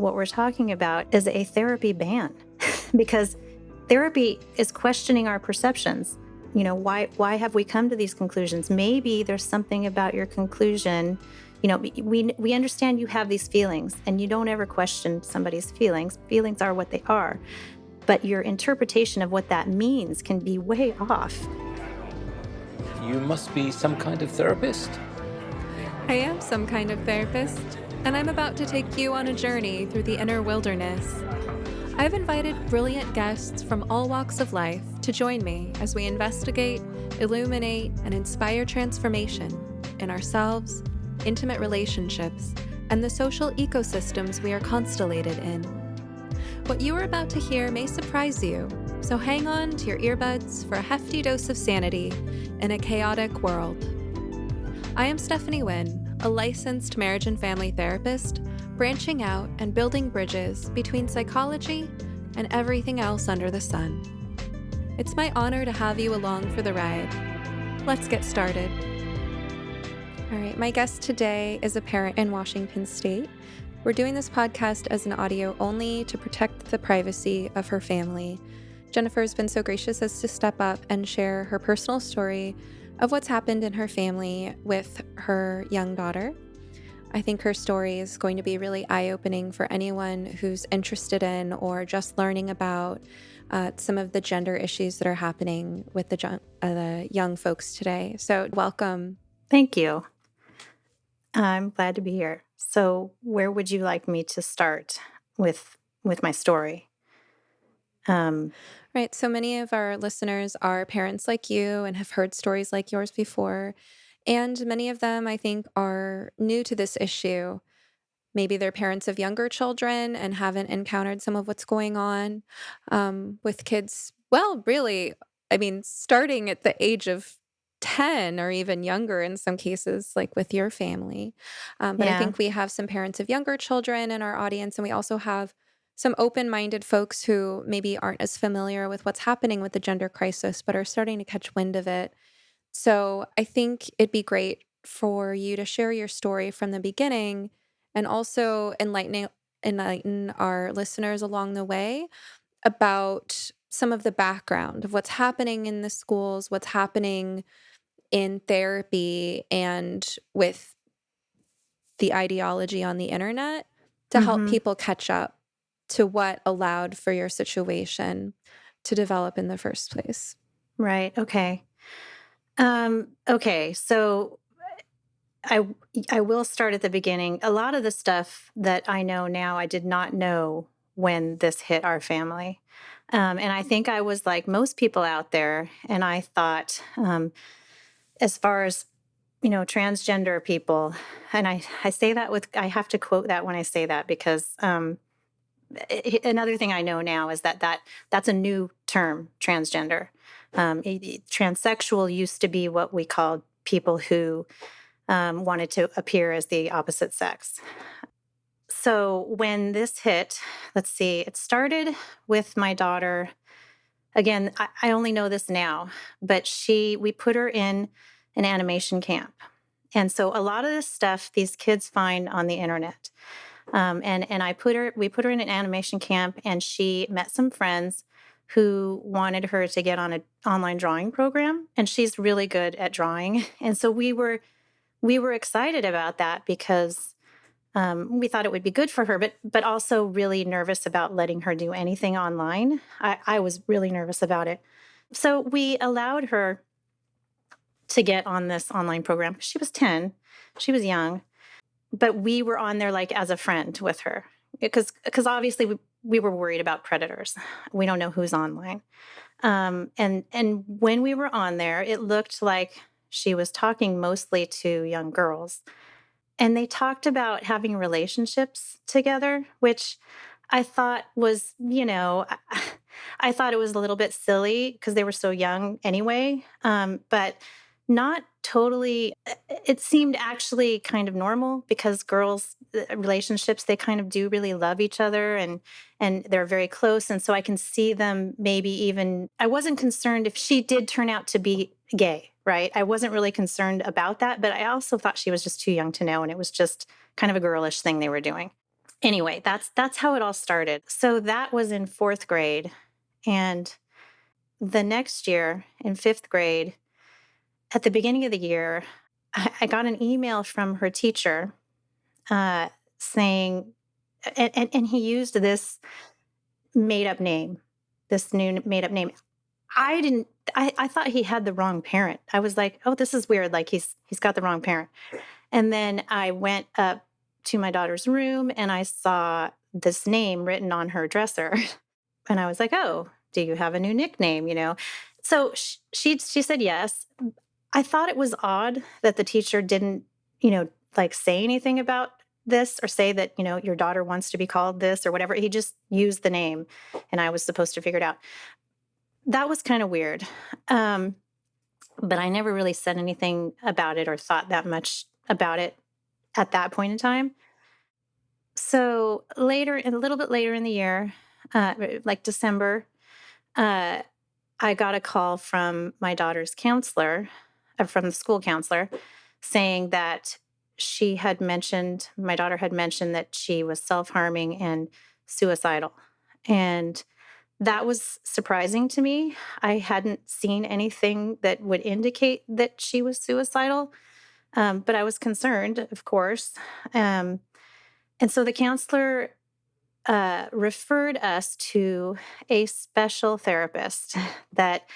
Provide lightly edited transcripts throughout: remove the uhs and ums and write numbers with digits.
what we're talking about is a therapy ban because therapy is questioning our perceptions. Why have we come to these conclusions? Maybe there's something about your conclusion. We understand you have these feelings and you don't ever question somebody's feelings. Feelings are what they are. But your interpretation of what that means can be way off. You must be some kind of therapist? I am some kind of therapist, and I'm about to take you on a journey through the inner wilderness. I've invited brilliant guests from all walks of life to join me as we investigate, illuminate, and inspire transformation in ourselves, intimate relationships, and the social ecosystems we are constellated in. What you are about to hear may surprise you, so hang on to your earbuds for a hefty dose of sanity in a chaotic world. I am Stephanie Wynn, a licensed marriage and family therapist, branching out and building bridges between psychology and everything else under the sun. It's my honor to have you along for the ride. Let's get started. All right, my guest today is a parent in Washington State. We're doing this podcast as an audio only to protect the privacy of her family. Jennifer's been so gracious as to step up and share her personal story of what's happened in her family with her young daughter. I think her story is going to be really eye-opening for anyone who's interested in or just learning about some of the gender issues that are happening with the young folks today. So welcome. Thank you. I'm glad to be here. So where would you like me to start with my story? Right. So many of our listeners are parents like you and have heard stories like yours before. And many of them, I think, are new to this issue. Maybe they're parents of younger children and haven't encountered some of what's going on with kids. Well, really, I mean, starting at the age of 10 or even younger in some cases, like with your family. But I think we have some parents of younger children in our audience, and we also have some open-minded folks who maybe aren't as familiar with what's happening with the gender crisis, but are starting to catch wind of it. So I think it'd be great for you to share your story from the beginning and also enlighten our listeners along the way about some of the background of what's happening in the schools, what's happening in therapy and with the ideology on the internet to help people catch up to what allowed for your situation to develop in the first place. Right. Okay. Okay. So I will start at the beginning. A lot of the stuff that I know now, I did not know when this hit our family. And I think I was like most people out there. And I thought, as far as, transgender people, and I say that I have to quote that when I say that because another thing I know now is that's a new term, transgender. Transsexual used to be what we called people who wanted to appear as the opposite sex. So when this hit, let's see, it started with my daughter. Again, I only know this now, but we put her in an animation camp. And so a lot of this stuff these kids find on the internet. And we put her in an animation camp, and she met some friends who wanted her to get on an online drawing program, and she's really good at drawing. And so we were excited about that because we thought it would be good for her, but also really nervous about letting her do anything online. I was really nervous about it. So we allowed her to get on this online program. She was 10. She was young. But we were on there like as a friend with her because obviously we were worried about predators. We don't know who's online. And when we were on there, it looked like she was talking mostly to young girls. And they talked about having relationships together, which I thought was, I thought it was a little bit silly because they were so young anyway. But not totally. It seemed actually kind of normal because girls' relationships, they kind of do really love each other and they're very close. And so I can see them maybe even, I wasn't concerned if she did turn out to be gay, right? I wasn't really concerned about that, but I also thought she was just too young to know. And it was just kind of a girlish thing they were doing. Anyway, that's how it all started. So that was in 4th grade, and the next year in 5th grade, at the beginning of the year, I got an email from her teacher, saying, and he used this made up name, this new made up name. I didn't. I thought he had the wrong parent. I was like, oh, this is weird. Like he's got the wrong parent. And then I went up to my daughter's room and I saw this name written on her dresser. And I was like, oh, do you have a new nickname? So she said yes. I thought it was odd that the teacher didn't, like say anything about this or say that, your daughter wants to be called this or whatever. He just used the name and I was supposed to figure it out. That was kind of weird. But I never really said anything about it or thought that much about it at that point in time. So a little bit later in the year, like December, uh, I got a call from my daughter's counselor, from the school counselor, saying that my daughter had mentioned that she was self harming and suicidal. And that was surprising to me. I hadn't seen anything that would indicate that she was suicidal, but I was concerned, of course. And so the counselor referred us to a special therapist that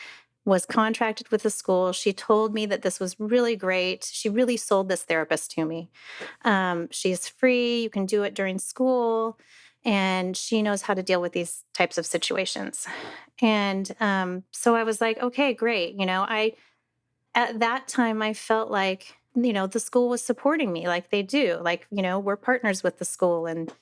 was contracted with the school. She told me that this was really great. She really sold this therapist to me. She's free. You can do it during school. And she knows how to deal with these types of situations. And so I was like, okay, great. At that time, I felt like, the school was supporting me like they do. Like, we're partners with the school. And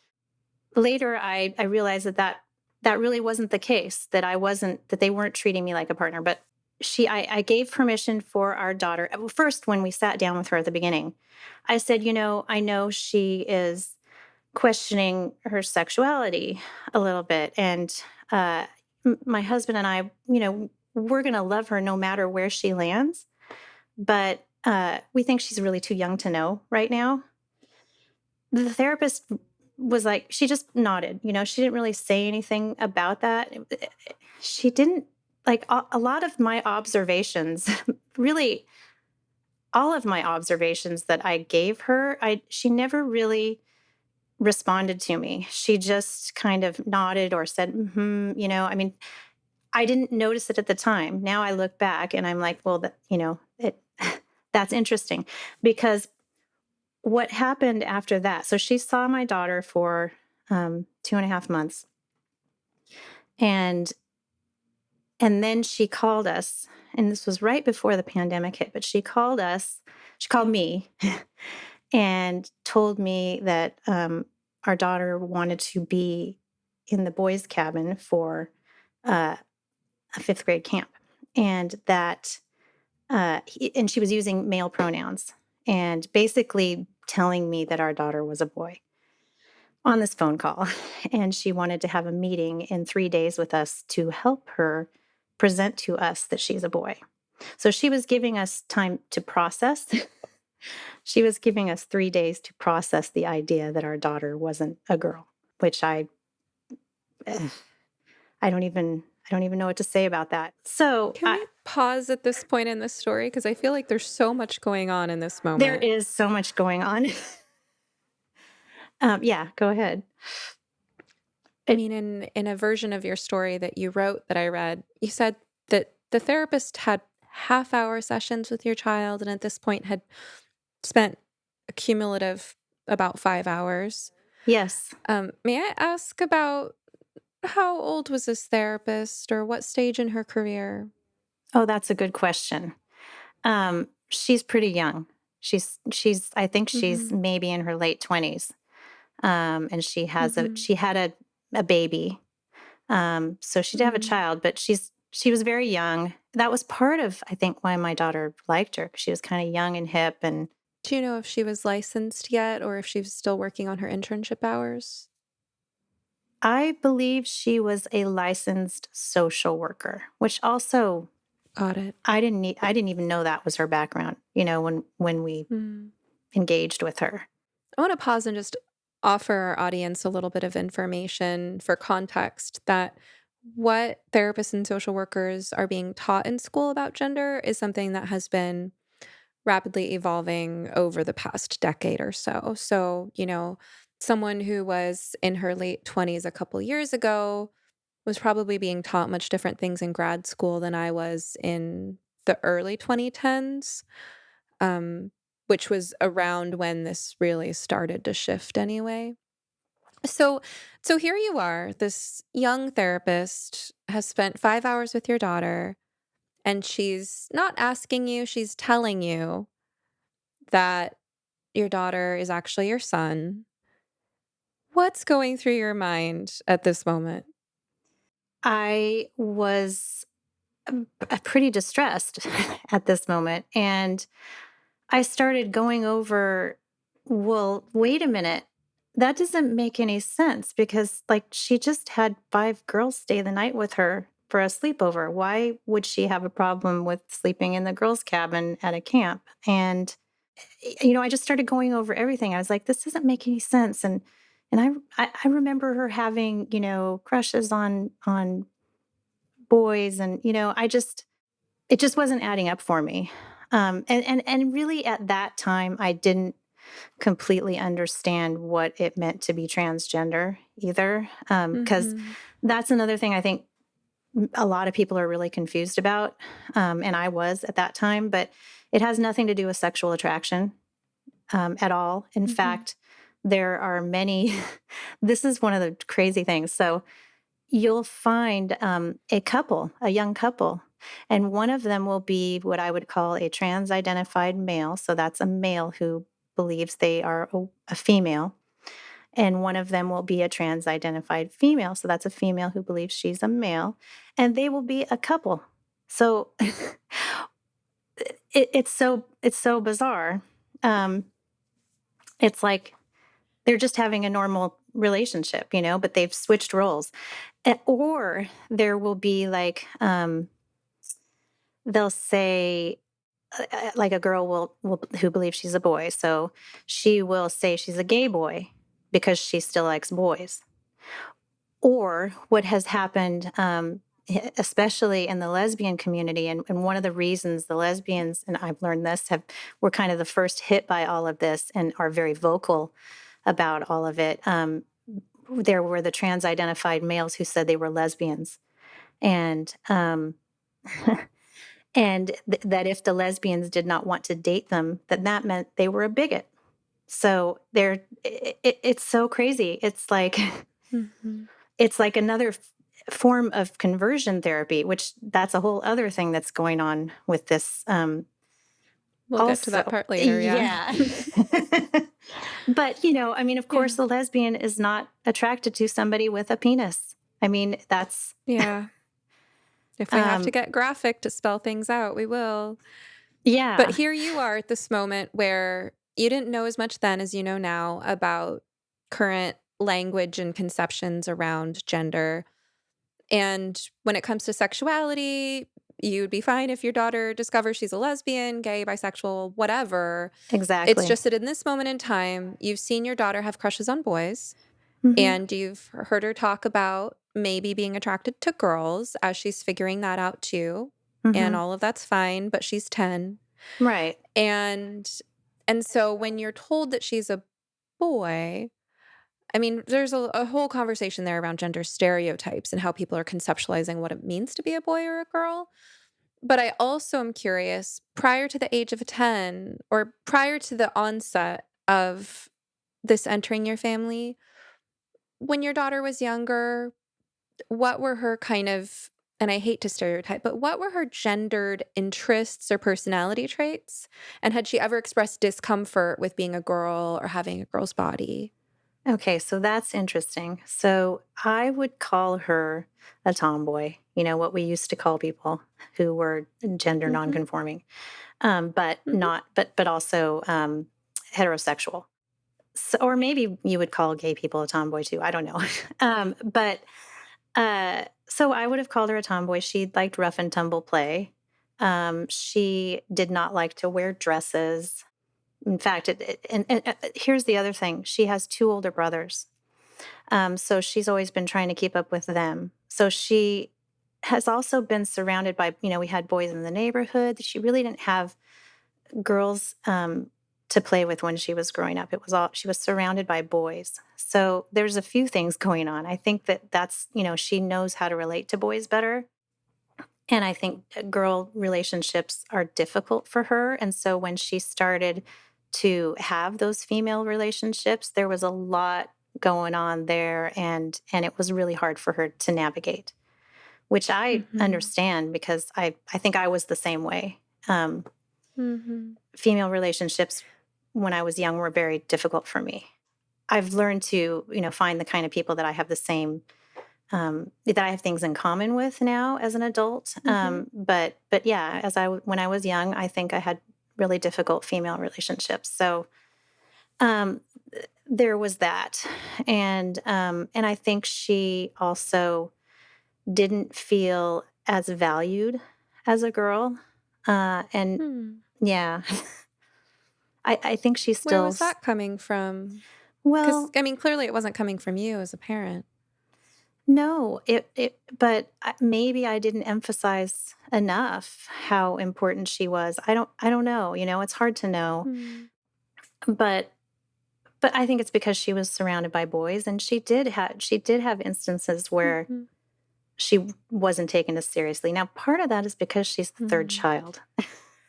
later I realized that really wasn't the case, that they weren't treating me like a partner. But I gave permission for our daughter. Well, first, when we sat down with her at the beginning, I said, I know she is questioning her sexuality a little bit. And my husband and I, we're going to love her no matter where she lands. But we think she's really too young to know right now. The therapist was like, she just nodded. She didn't really say anything about that. She didn't, like, a lot of my observations, really all of my observations that I gave her, she never really responded to me. She just kind of nodded or said, I mean, I didn't notice it at the time. Now I look back and I'm like, well, that's interesting, because what happened after that? So she saw my daughter for 2.5 months, and then she called us, and this was right before the pandemic hit. But she called me, and told me that our daughter wanted to be in the boys' cabin for a 5th grade camp, and that and she was using male pronouns, and basically telling me that our daughter was a boy on this phone call. And she wanted to have a meeting in 3 days with us to help her present to us that she's a boy. So she was giving us time to process. She was giving us 3 days to process the idea that our daughter wasn't a girl, which I don't even know what to say about that. So Can we pause at this point in this story? Because I feel like there's so much going on in this there moment. is so much going on. Yeah, go ahead. I mean, in a version of your story that you wrote that I read, you said that the therapist had half-hour sessions with your child and at this point had spent a cumulative about 5 hours. Yes. May I ask about how old was this therapist or what stage in her career? Oh, that's a good question. She's pretty young. I think she's Mhm. maybe in her late 20s. And Mhm. she had a baby. So she did have a Mm. child, but she was very young. That was part of, I think, why my daughter liked her, 'cause she was kind of young and hip. And Do you know if she was licensed yet or if she was still working on her internship hours? I believe she was a licensed social worker, which also Got it. I didn't even know that was her background, when we Mm. engaged with her. I want to pause and just offer our audience a little bit of information for context that what therapists and social workers are being taught in school about gender is something that has been rapidly evolving over the past decade or so. So, someone who was in her late 20s a couple years ago was probably being taught much different things in grad school than I was in the early 2010s, um, which was around when this really started to shift anyway. So so here you are, this young therapist has spent 5 hours with your daughter, and she's not asking you, she's telling you that your daughter is actually your son. What's going through your mind at this moment? I was pretty distressed at this moment. And I started going over, well, wait a minute. That doesn't make any sense because, like, she just had 5 girls stay the night with her for a sleepover. Why would she have a problem with sleeping in the girls' cabin at a camp? And, I just started going over everything. I was like, this doesn't make any sense. And I remember her having, crushes on boys. And, it just wasn't adding up for me. And really at that time, I didn't completely understand what it meant to be transgender either. Because Mhm. that's another thing I think a lot of people are really confused about. And I was at that time, but it has nothing to do with sexual attraction at all. In Mhm. fact, there are many, this is one of the crazy things. So you'll find a young couple, and one of them will be what I would call a trans identified male. So that's a male who believes they are a female. And one of them will be a trans identified female. So that's a female who believes she's a male. And they will be a couple. So it's so bizarre. Um, it's like they're just having a normal relationship, but they've switched roles. Or there will be like, they'll say, like a girl will who believes she's a boy, so she will say she's a gay boy because she still likes boys. Or what has happened, especially in the lesbian community, and one of the reasons the lesbians, and I've learned this, were kind of the first hit by all of this and are very vocal about all of it. There were the trans identified males who said they were lesbians, and that if the lesbians did not want to date them, that meant they were a bigot. So it's so crazy. It's like Mhm. it's like another form of conversion therapy, which that's a whole other thing that's going on with this. We'll get to that Also, part later, yeah. yeah. But I mean, of course, Yeah. the lesbian is not attracted to somebody with a penis. I mean, that's Yeah. If we have to um, get graphic to spell things out, we will. But yeah, here you are at this moment where you didn't know as much then as you know now about current language and conceptions around gender. And when it comes to sexuality, you'd be fine if your daughter discovers she's a lesbian, gay, bisexual, whatever. It's exactly. just that in this moment in time, you've seen your daughter have crushes on boys, Hmm. and you've heard her talk about maybe being attracted to girls as she's figuring that out too. And Hmm. all of that's fine, but she's 10. Right. And and so when you're told that she's a boy, I mean, there's a whole conversation there around gender stereotypes and how people are conceptualizing what it means to be a boy or a girl. But I also am curious, prior to the age of 10 or prior to the onset of this entering your family, when your daughter was younger, what were her kind of, and I hate to stereotype, but what were her gendered interests or personality traits? And had she ever expressed discomfort with being a girl or having a girl's body? Okay, so that's interesting. So I would call her a tomboy, what we used to call people who were gender Mhm. nonconforming, but Mhm. not, but also heterosexual. So, or maybe you would call gay people a tomboy too. I don't know. But so I would have called her a tomboy. She liked rough and tumble play. She did not like to wear dresses. In fact, here's the other thing. She has 2 older brothers. So she's always been trying to keep up with them. So she has also been surrounded by, we had boys in the neighborhood. She really didn't have girls to play with when she was growing up. She was surrounded by boys. So there's a few things going on. I think that's, she knows how to relate to boys better. And I think girl relationships are difficult for her. And so when she started to have those female relationships, there was a lot going on there, and it was really hard for her to navigate, which I Mhm. understand because I think I was the same way. Um, Mhm. Female relationships when I was young were very difficult for me. I've learned to, find the kind of people that I have the same that I have things in common with now as an adult. Mhm. But yeah, when I was young, I think I had really difficult female relationships. So um, there was that, and I think she also didn't feel as valued as a girl, and Hmm. yeah, I think she Where still was that coming from? Because well. I mean, clearly it wasn't coming from you as a parent. No, but maybe I didn't emphasize enough how important she was. I don't know, it's hard to know. Hmm. But I think it's because she was surrounded by boys, and she did have instances where Mhm. she wasn't taken as seriously. Now, part of that is because she's the third Hmm. child.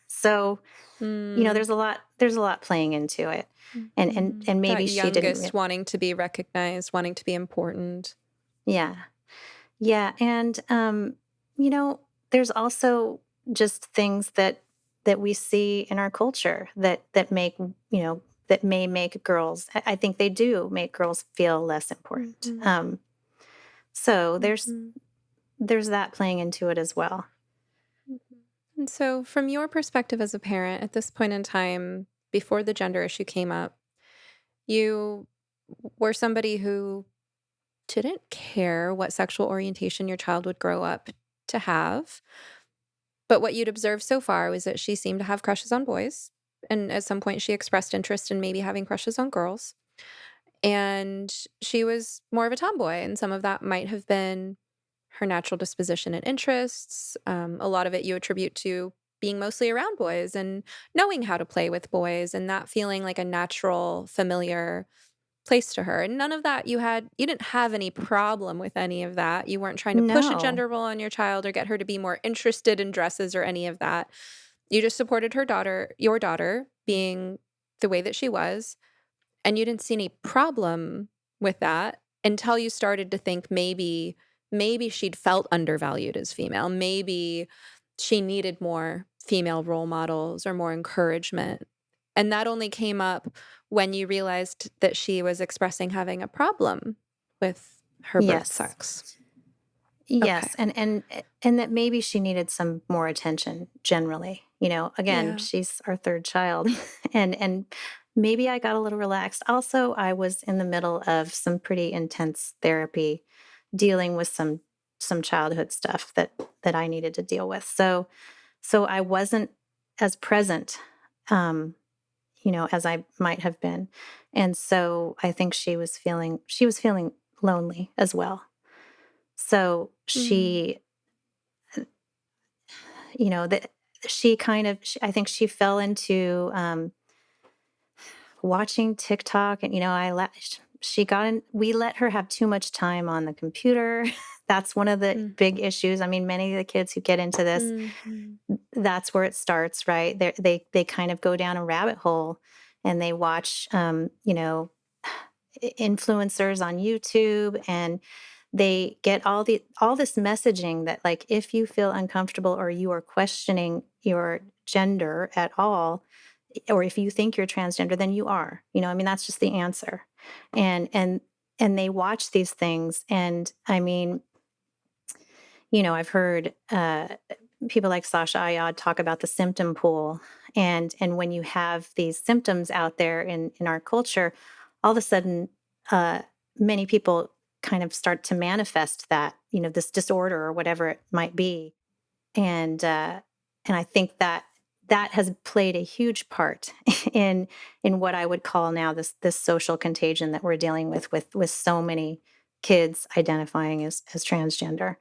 So, Mm. there's a lot playing into it. And Mhm. That maybe she didn't youngest wanting to be recognized, wanting to be important. yeah. Yeah, and you know, there's also just things that we see in our culture that make that may make girls. I think they do make girls feel less important. Mhm. So Mhm. there's that playing into it as well. Mhm. And so, from your perspective as a parent at this point in time, before the gender issue came up, you were somebody who didn't care what sexual orientation your child would grow up to have. But what you'd observed so far was that she seemed to have crushes on boys. And at some point, she expressed interest in maybe having crushes on girls. And she was more of a tomboy. And some of that might have been her natural disposition and interests. A lot of it you attribute to being mostly around boys and knowing how to play with boys and that feeling like a natural, familiar place to her. And none of that you didn't have any problem with any of that. You weren't trying to push a No. gender role on your child or get her to be more interested in dresses or any of that. You just supported your daughter being the way that she was, and you didn't see any problem with that until you started to think maybe she'd felt undervalued as female. Maybe she needed more female role models or more encouragement. And that only came up when you realized that she was expressing having a problem with her birth Yes. sex. Okay. Yes, and that maybe she needed some more attention generally. Again, Yeah. she's our third child, and maybe I got a little relaxed. Also, I was in the middle of some pretty intense therapy, dealing with some childhood stuff that I needed to deal with. So I wasn't as present, um, as I might have been, and so I think she was feeling lonely as well. So Mm. that she kind of, I think she fell into watching TikTok, and she got in. We let her have too much time on the computer. That's one of the big Mhm. issues. I mean, many of the kids who get into this, Mhm. that's where it starts, right? They kind of go down a rabbit hole, and they watch, influencers on YouTube, and they get all this messaging that, like, if you feel uncomfortable or you are questioning your gender at all, or if you think you're transgender, then you are. I mean, that's just the answer. And they watch these things, and I mean, I've heard people like Sasha Ayad talk about the symptom pool, and when you have these symptoms out there in our culture, all of a sudden, uh, many people kind of start to manifest that, this disorder or whatever it might be, and I think that has played a huge part in what I would call now this social contagion that we're dealing with so many kids identifying as transgender.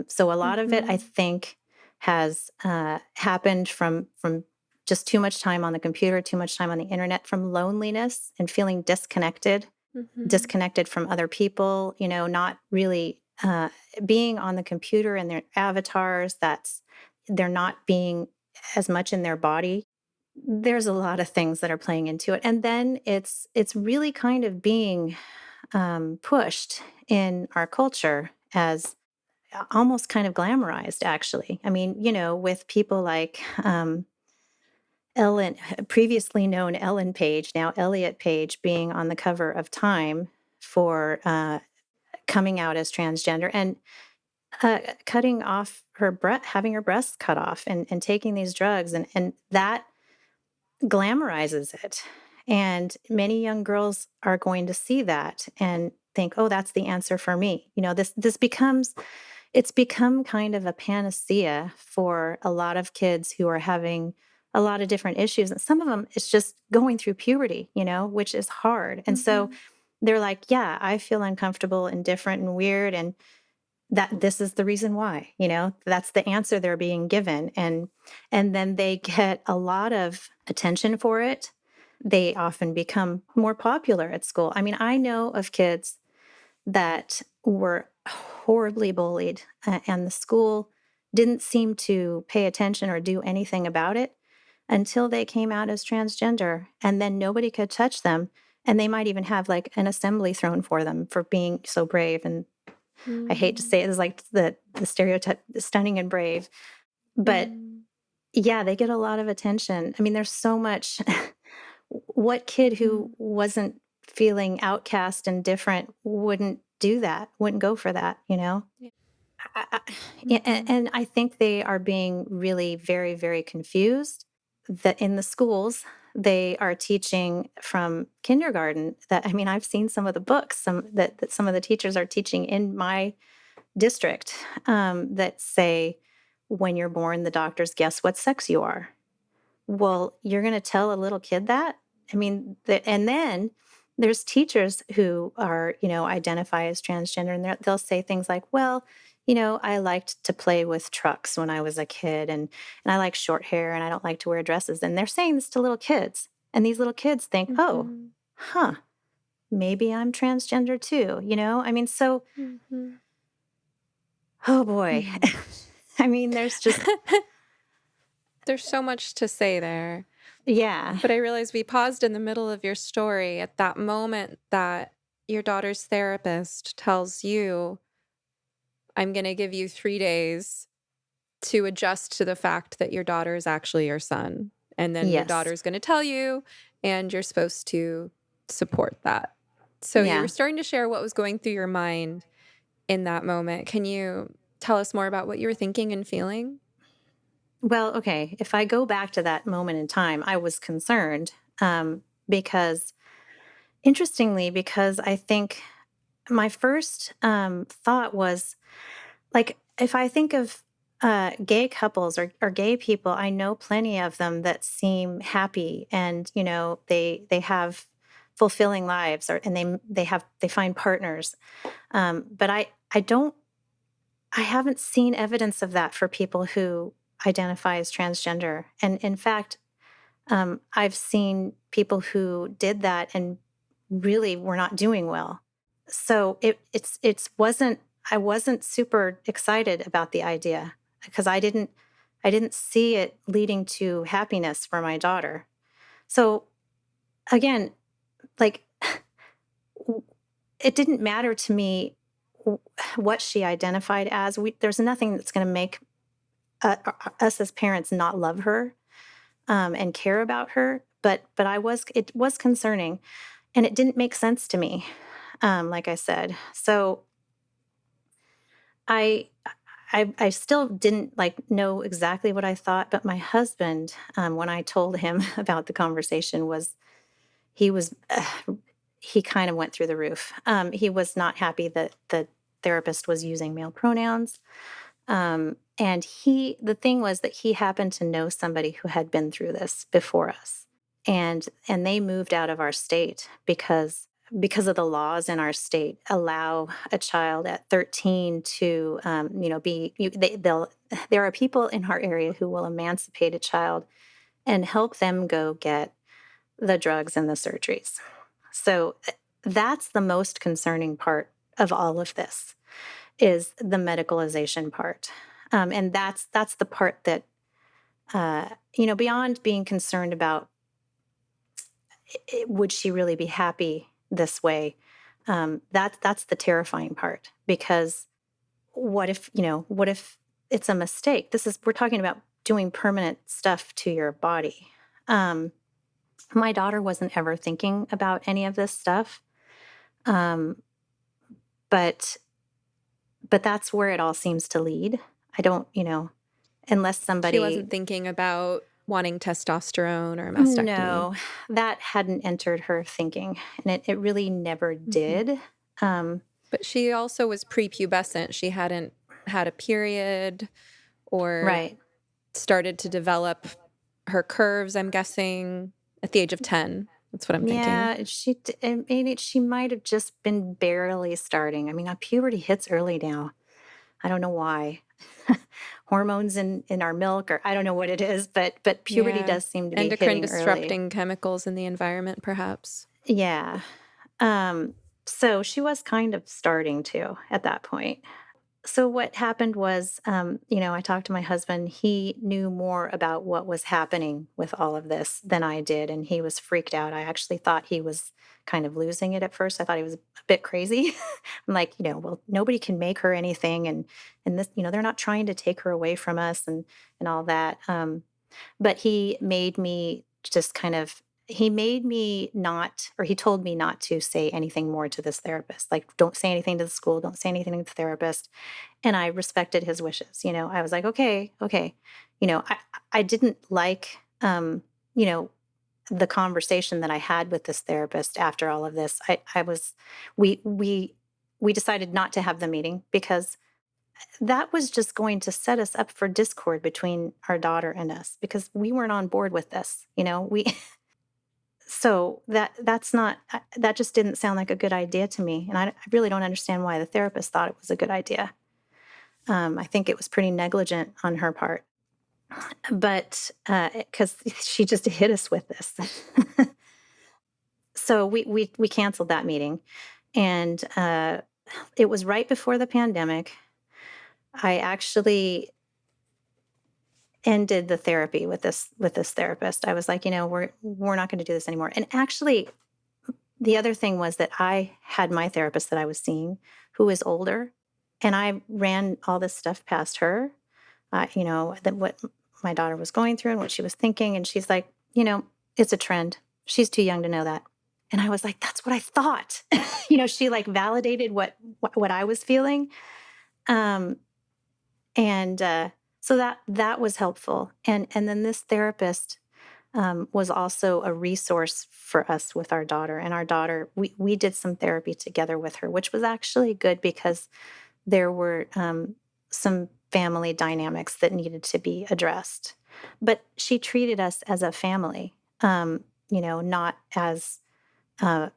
So a lot of it, I Mhm. think, has happened from just too much time on the computer, too much time on the internet, from loneliness and feeling Mhm. disconnected from other people. Not really being on the computer and their avatars. That's they're not being as much in their body. There's a lot of things that are playing into it, and then it's really kind of being pushed in our culture as almost kind of glamorized, actually. I mean, with people like Ellen, previously known Ellen Page, now Elliot Page, being on the cover of Time for coming out as transgender and cutting off having her breasts cut off and taking these drugs. And that glamorizes it. And many young girls are going to see that and think, oh, that's the answer for me. It's become kind of a panacea for a lot of kids who are having a lot of different issues. And some of them, it's just going through puberty, which is hard. And so Mhm. they're like, yeah, I feel uncomfortable and different and weird. And that this is the reason why, that's the answer they're being given. And then they get a lot of attention for it. They often become more popular at school. I mean, I know of kids that were horribly bullied, and the school didn't seem to pay attention or do anything about it until they came out as transgender, and then nobody could touch them, and they might even have like an assembly thrown for them for being so brave. And I hate to Mm. say it is like the stereotype, stunning and brave, but Mm. yeah, they get a lot of attention. I mean, there's so much. What kid who Mm. wasn't feeling outcast and different wouldn't do that, wouldn't go for that, Yeah. Mhm. And I think they are being really very, very confused that in the schools, they are teaching from kindergarten that, I mean, I've seen some of the books, that some of the teachers are teaching in my district, that say, when you're born, the doctors guess what sex you are. Well, you're gonna tell a little kid that? I mean, and then there's teachers who are, identify as transgender, and they'll say things like, "Well, I liked to play with trucks when I was a kid, and I like short hair, and I don't like to wear dresses." And they're saying this to little kids, and these little kids think, "Oh, Mhm. huh, maybe I'm transgender too." I mean, so, Mhm. oh boy, Mm. I mean, there's just, There's so much to say there. yeah, But I realized we paused in the middle of your story at that moment that your daughter's therapist tells you, I'm going to give you 3 days to adjust to the fact that your daughter is actually your son. And then your yes, daughter's going to tell you, and you're supposed to support that. So you were yeah. starting to share what was going through your mind in that moment. Can you tell us more about what you were thinking and feeling? Well, okay. If I go back to that moment in time, I was concerned, because, interestingly, because I think my first thought was like, if I think of gay couples or gay people, I know plenty of them that seem happy, and they have fulfilling lives, and they find partners. But I don't I haven't seen evidence of that for people who identify as transgender. And in fact, I've seen people who did that and really were not doing well. So it's wasn't I wasn't super excited about the idea because I didn't see it leading to happiness for my daughter. So again, like, it didn't matter to me w- what she identified as. There's nothing that's going to make us as parents not love her, and care about her. But it was concerning, and it didn't make sense to me. Like I said, so I. I still didn't know exactly what I thought, but my husband, when I told him about the conversation, he was he kind of went through the roof. He was not happy that the therapist was using male pronouns. And the thing was that he happened to know somebody who had been through this before us. And they moved out of our state because of the laws in our state allow a child at 13 to be they'll there are people in our area who will emancipate a child and help them go get the drugs and the surgeries. So that's the most concerning part of all of this is the medicalization part. And that's the part that beyond being concerned about would she really be happy this way, that's the terrifying part, because what if it's a mistake? We're talking about doing permanent stuff to your body. My daughter wasn't ever thinking about any of this stuff, um, but that's where it all seems to lead. I don't, unless She somebody. wasn't thinking about wanting testosterone or a mastectomy. No, that hadn't entered her thinking, and it really never Mhm. did. Um, But she also was prepubescent. She hadn't had a period or right. started to develop her curves, I'm guessing, at the age of 10. That's what I'm thinking. Yeah, I mean, she might have just been barely starting. I mean, puberty hits early now. I don't know why. Hormones in our milk, or I don't know what it is, but puberty Yeah. does seem to be Endocrine hitting early. disrupting chemicals in the environment, perhaps. Yeah. Um, so she was kind of starting to at that point. So what happened was, I talked to my husband. He knew more about what was happening with all of this than I did, and he was freaked out. I actually thought he was kind of losing it at first. I thought he was a bit crazy. I'm like, well, nobody can make her anything, and this, they're not trying to take her away from us, and all that. But he made me just kind of. He made me not, or he told me not to say anything more to this therapist. Like, don't say anything to the school, don't say anything to the therapist, and I respected his wishes. I was like, okay, okay. I didn't like, you know, the conversation that I had with this therapist after all of this. I was, we decided not to have the meeting because that was just going to set us up for discord between our daughter and us, because we weren't on board with this. We, so that's not, that just didn't sound like a good idea to me. And I really don't understand why the therapist thought it was a good idea. I think it was pretty negligent on her part, but because she just hit us with this. So we canceled that meeting, and it was right before the pandemic. I actually ended the therapy with this therapist. I was like, we're not going to do this anymore. And actually, the other thing was that I had my therapist that I was seeing, who is older, and I ran all this stuff past her, that what my daughter was going through and what she was thinking. And she's like, it's a trend. She's too young to know that. And I was like, that's what I thought. She like validated what I was feeling. Um, and so that was helpful. And then this therapist was also a resource for us with our daughter. And our daughter, we did some therapy together with her, which was actually good because there were some family dynamics that needed to be addressed. But she treated us as a family, not as uh,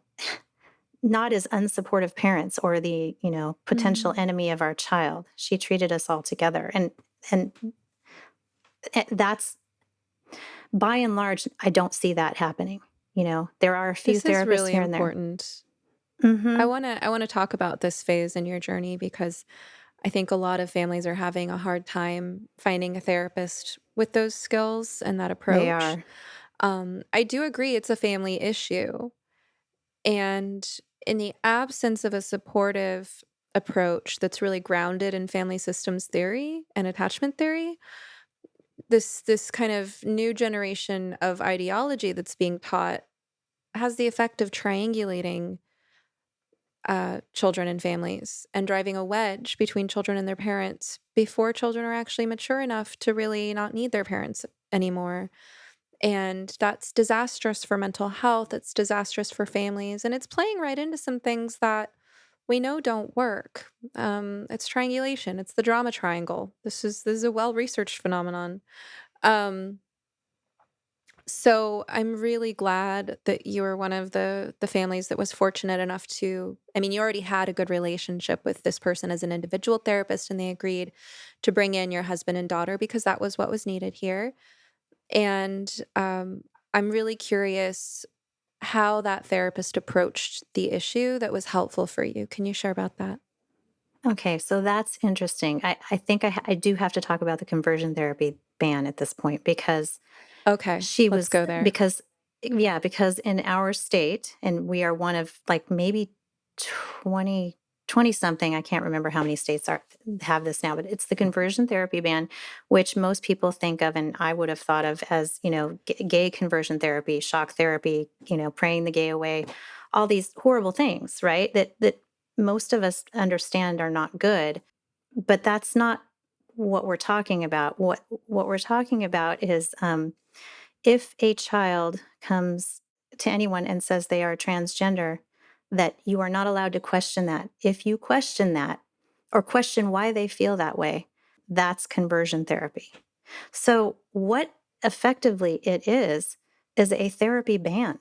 not as unsupportive parents or the potential Mhm. enemy of our child. She treated us all together, and that's, by and large, I don't see that happening. There are a few This is therapists really here and there. important. I Hmm. wanna I wanna talk about this phase in your journey because I think a lot of families are having a hard time finding a therapist with those skills and that They approach. are. I do agree it's a family issue, and in the absence of a supportive approach that's really grounded in family systems theory and attachment theory, this kind of new generation of ideology that's being taught has the effect of triangulating children and families and driving a wedge between children and their parents before children are actually mature enough to really not need their parents anymore. And that's disastrous for mental health. It's disastrous for families. And it's playing right into some things that we know don't work. It's triangulation. It's the drama triangle. This is a well-researched phenomenon. Um, so I'm really glad that you were one of the families that was fortunate enough to, I mean, you already had a good relationship with this person as an individual therapist, and they agreed to bring in your husband and daughter because that was what was needed here. And I'm really curious how that therapist approached the issue that was helpful for you. Can you share about that? Okay, so that's interesting. I think I do have to talk about the conversion therapy ban at this point because Okay, she let's was go there. because yeah, because in our state, and we are one of like maybe 20 something, I can't remember how many states are have this now, but it's the conversion therapy ban, which most people think of, and I would have thought of as, gay conversion therapy, shock therapy, praying the gay away, all these horrible things, right? That most of us understand are not good, but that's not what we're talking about. What we're talking about is if a child comes to anyone and says they are transgender, that you are not allowed to question that. If you question that or question why they feel that way, that's conversion therapy. So, what effectively it is a therapy ban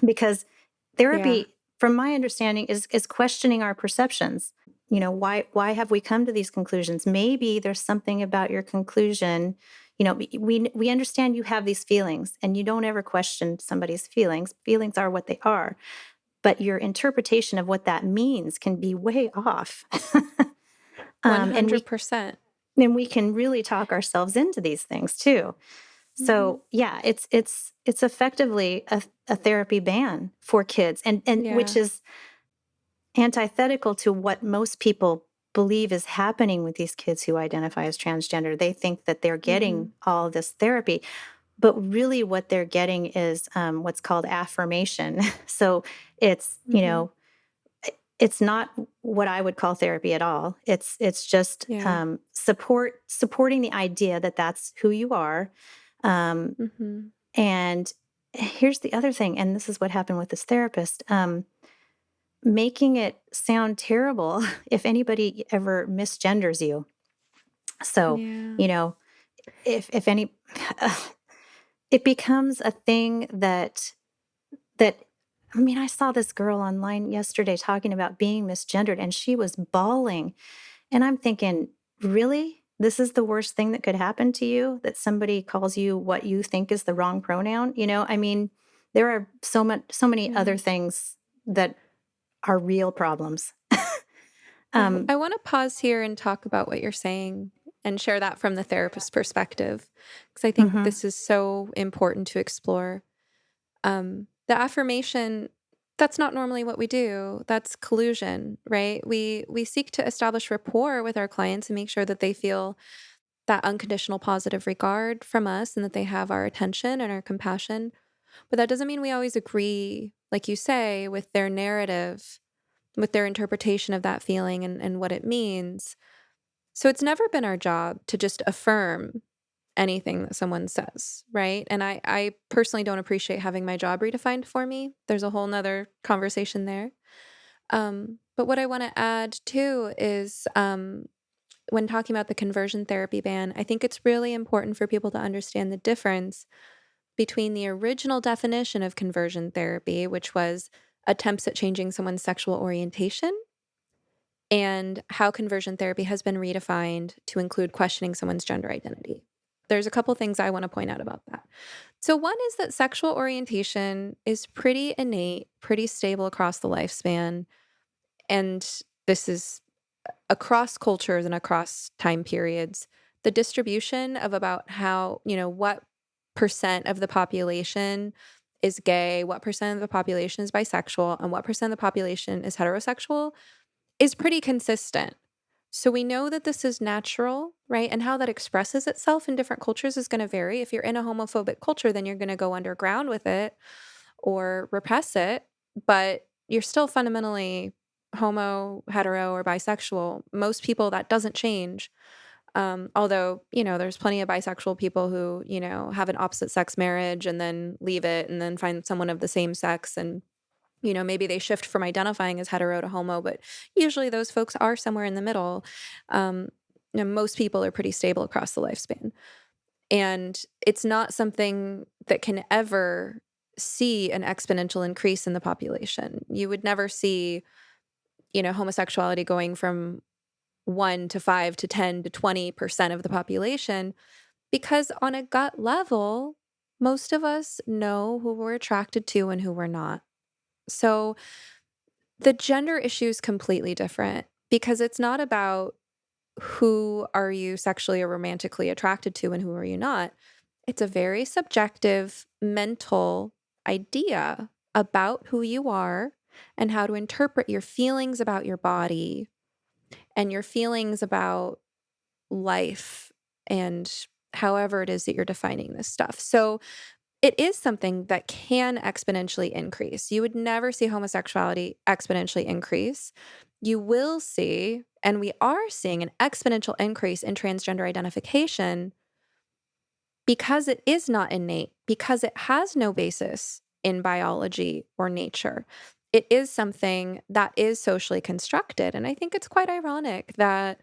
because Yeah. therapy, from my understanding, is questioning our perceptions. Why have we come to these conclusions? Maybe there's something about your conclusion. We understand you have these feelings, and you don't ever question somebody's feelings. Feelings are what they are, but your interpretation of what that means can be way off. And we 100%. and we can really talk ourselves into these things too. Mhm. So yeah, it's effectively a therapy ban for kids, and which Yeah. is antithetical to what most people believe is happening with these kids who identify as transgender. They think that they're getting Mhm. all this therapy, but really what they're getting is what's called affirmation. So it's Mhm. it's not what I would call therapy at all. It's just Yeah. supporting the idea that that's who you are. Um, Mhm. and here's the other thing, and this is what happened with this therapist. Making it sound terrible if anybody ever misgenders you. So, Yeah. you know, if any it becomes a thing that I mean, I saw this girl online yesterday talking about being misgendered and she was bawling. And I'm thinking, really? This is the worst thing that could happen to you, that somebody calls you what you think is the wrong pronoun? I mean, there are so many Yeah. other things that are real problems. Yeah. Um, I want to pause here and talk about what you're saying and share that from the therapist perspective because I think mhm. this is so important to explore. The affirmation, that's not normally what we do. That's collusion, right? We seek to establish rapport with our clients and make sure that they feel that unconditional positive regard from us and that they have our attention and our compassion. But that doesn't mean we always agree, like you say, with their narrative, with their interpretation of that feeling and what it means. So it's never been our job to just affirm anything that someone says, right? And I personally don't appreciate having my job redefined for me. There's a whole nother conversation there. But what I want to add too is when talking about the conversion therapy ban, I think it's really important for people to understand the difference between the original definition of conversion therapy, which was attempts at changing someone's sexual orientation, and how conversion therapy has been redefined to include questioning someone's gender identity. There's a couple things I want to point out about that. So, one is that sexual orientation is pretty innate, pretty stable across the lifespan. And this is across cultures and across time periods. The distribution of about how, what percent of the population is gay, what percent of the population is bisexual, and what percent of the population is heterosexual is pretty consistent. So we know that this is natural, right? And how that expresses itself in different cultures is going to vary. If you're in a homophobic culture, then you're going to go underground with it or repress it, but you're still fundamentally homo, hetero, or bisexual. Most people, that doesn't change. Although, there's plenty of bisexual people who, have an opposite sex marriage and then leave it and then find someone of the same sex and Maybe they shift from identifying as hetero to homo, but usually those folks are somewhere in the middle. Um, Most people are pretty stable across the lifespan. And it's not something that can ever see an exponential increase in the population. You would never see, homosexuality going from 1 to 5 to 10 to 20% of the population, because on a gut level, most of us know who we're attracted to and who we're not. So the gender issue is completely different because it's not about who are you sexually or romantically attracted to and who are you not. It's a very subjective mental idea about who you are and how to interpret your feelings about your body and your feelings about life and however it is that you're defining this stuff. So it is something that can exponentially increase. You would never see homosexuality exponentially increase. You will see, and we are seeing, an exponential increase in transgender identification because it is not innate, because it has no basis in biology or nature. It is something that is socially constructed. And I think it's quite ironic that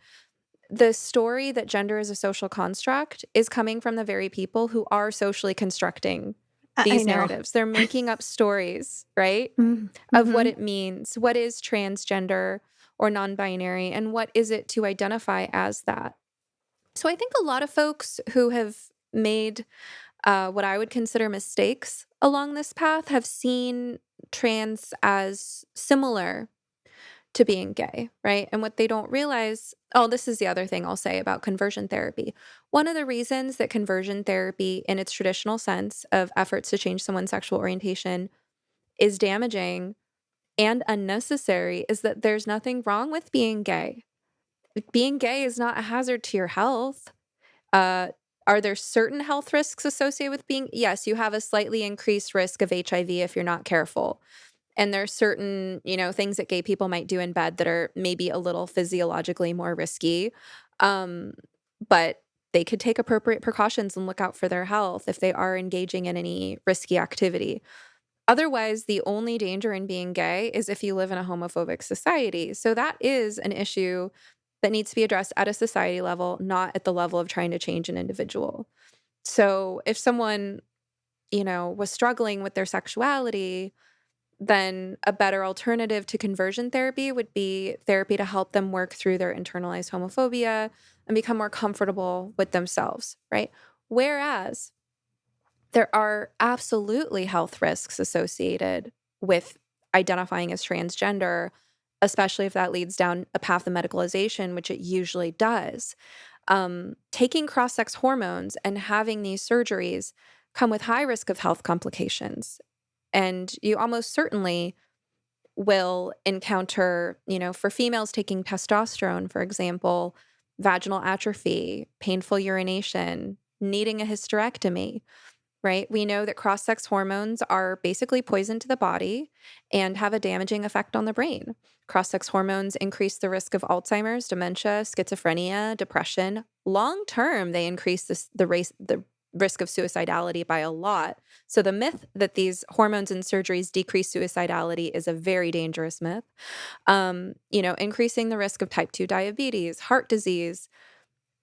the story that gender is a social construct is coming from the very people who are socially constructing I these know. narratives. They're making up stories, right? Of what Mm-hmm. it means. What is transgender or non binary, and what is it to identify as that? So I think a lot of folks who have made what I would consider mistakes along this path have seen trans as similar to being gay, right? And what they don't realize, oh, this is the other thing I'll say about conversion therapy. One of the reasons that conversion therapy, in its traditional sense of efforts to change someone's sexual orientation, is damaging and unnecessary is that there's nothing wrong with being gay. Being gay is not a hazard to your health. Uh, are there certain health risks associated with being? Yes, you have a slightly increased risk of HIV if you're not careful. And there's certain, things that gay people might do in bed that are maybe a little physiologically more risky. Um, but they could take appropriate precautions and look out for their health if they are engaging in any risky activity. Otherwise, the only danger in being gay is if you live in a homophobic society. So that is an issue that needs to be addressed at a society level, not at the level of trying to change an individual. So if someone, was struggling with their sexuality, then a better alternative to conversion therapy would be therapy to help them work through their internalized homophobia and become more comfortable with themselves, right? Whereas there are absolutely health risks associated with identifying as transgender, especially if that leads down a path of medicalization, which it usually does. Taking cross sex hormones and having these surgeries come with high risk of health complications. And you almost certainly will encounter, for females taking testosterone, for example, vaginal atrophy, painful urination, needing a hysterectomy, right? We know that cross sex hormones are basically poison to the body and have a damaging effect on the brain. Cross sex hormones increase the risk of Alzheimer's, dementia, schizophrenia, depression. Long term, they increase the risk of suicidality by a lot. So the myth that these hormones and surgeries decrease suicidality is a very dangerous myth. Increasing the risk of type 2 diabetes, heart disease,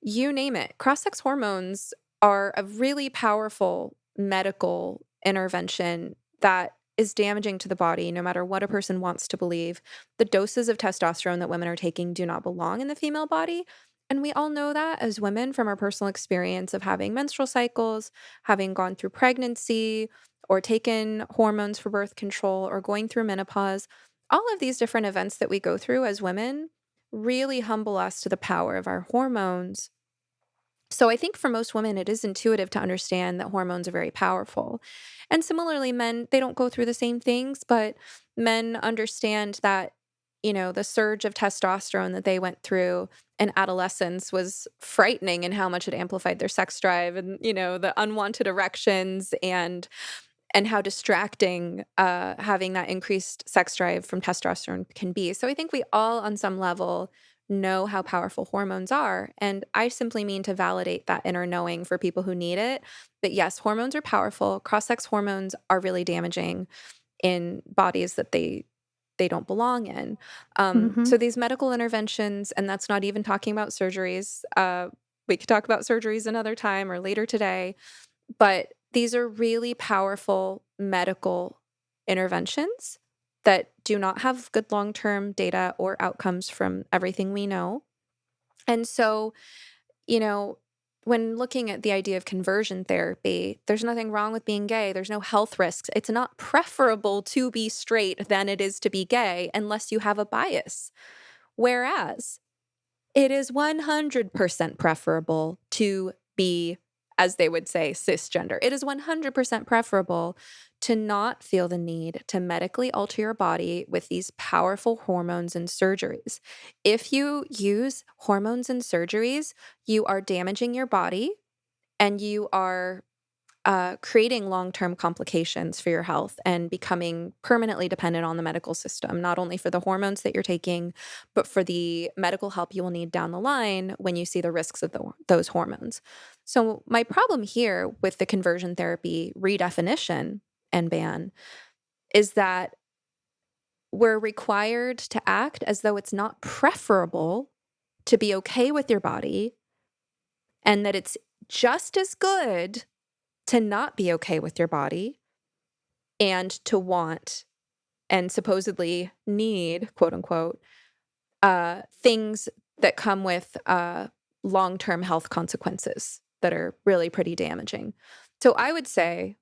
you name it. Cross sex hormones are a really powerful medical intervention that is damaging to the body, no matter what a person wants to believe. The doses of testosterone that women are taking do not belong in the female body. And we all know that as women from our personal experience of having menstrual cycles, having gone through pregnancy, or taken hormones for birth control, or going through menopause. All of these different events that we go through as women really humble us to the power of our hormones. So I think for most women, it is intuitive to understand that hormones are very powerful. And similarly, men, they don't go through the same things, but men understand that, the surge of testosterone that they went through in adolescence was frightening in how much it amplified their sex drive and, the unwanted erections and how distracting having that increased sex drive from testosterone can be. So I think we all, on some level, know how powerful hormones are. And I simply mean to validate that inner knowing for people who need it. But yes, hormones are powerful. Cross sex hormones are really damaging. in bodies that they don't belong in. Mhm. So these medical interventions, and that's not even talking about surgeries. We could talk about surgeries another time or later today, but these are really powerful medical interventions that do not have good long-term data or outcomes from everything we know. And so, you know, when looking at the idea of conversion therapy, there's nothing wrong with being gay. There's no health risks. It's not preferable to be straight than it is to be gay unless you have a bias. Whereas it is 100% preferable to be, as they would say, cisgender. It is 100% preferable to not feel the need to medically alter your body with these powerful hormones and surgeries. If you use hormones and surgeries, you are damaging your body and you are creating long term complications for your health and becoming permanently dependent on the medical system, not only for the hormones that you're taking, but for the medical help you will need down the line when you see the risks of those hormones. So, my problem here with the conversion therapy redefinition and ban is that we're required to act as though it's not preferable to be okay with your body and that it's just as good to not be okay with your body and to want and supposedly need, quote unquote, things that come with long term health consequences that are really pretty damaging. So I would say,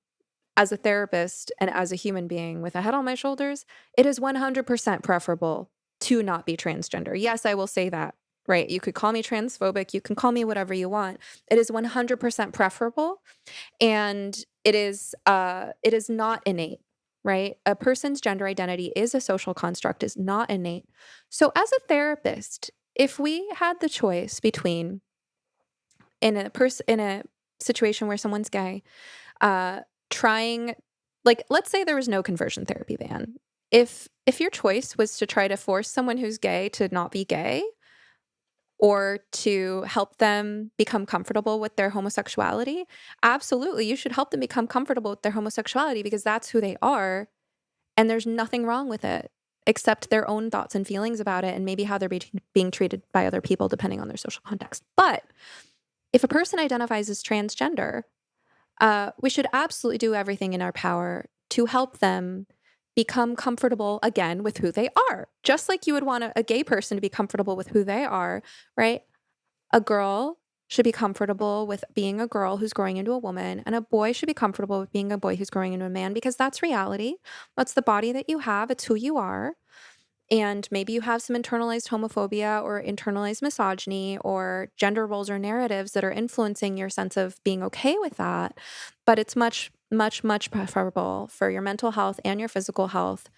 as a therapist and as a human being with a head on my shoulders, it is 100% preferable to not be transgender. Yes, I will say that, right? You could call me transphobic, you can call me whatever you want. It is 100% preferable, and it is not innate, right? A person's gender identity is a social construct, is not innate. So as a therapist, if we had the choice between in a situation where someone's gay, uh trying, like, let's say there was no conversion therapy ban. If your choice was to try to force someone who's gay to not be gay, or to help them become comfortable with their homosexuality, absolutely, you should help them become comfortable with their homosexuality because that's who they are. And there's nothing wrong with it except their own thoughts and feelings about it and maybe how they're being treated by other people depending on their social context. But if a person identifies as transgender, we should absolutely do everything in our power to help them become comfortable again with who they are. Just like you would want a gay person to be comfortable with who they are, right? A girl should be comfortable with being a girl who's growing into a woman, and a boy should be comfortable with being a boy who's growing into a man because that's reality. That's the body that you have, it's who you are. And maybe you have some internalized homophobia or internalized misogyny or gender roles or narratives that are influencing your sense of being okay with that. But it's much, much, much preferable for your mental health and your physical health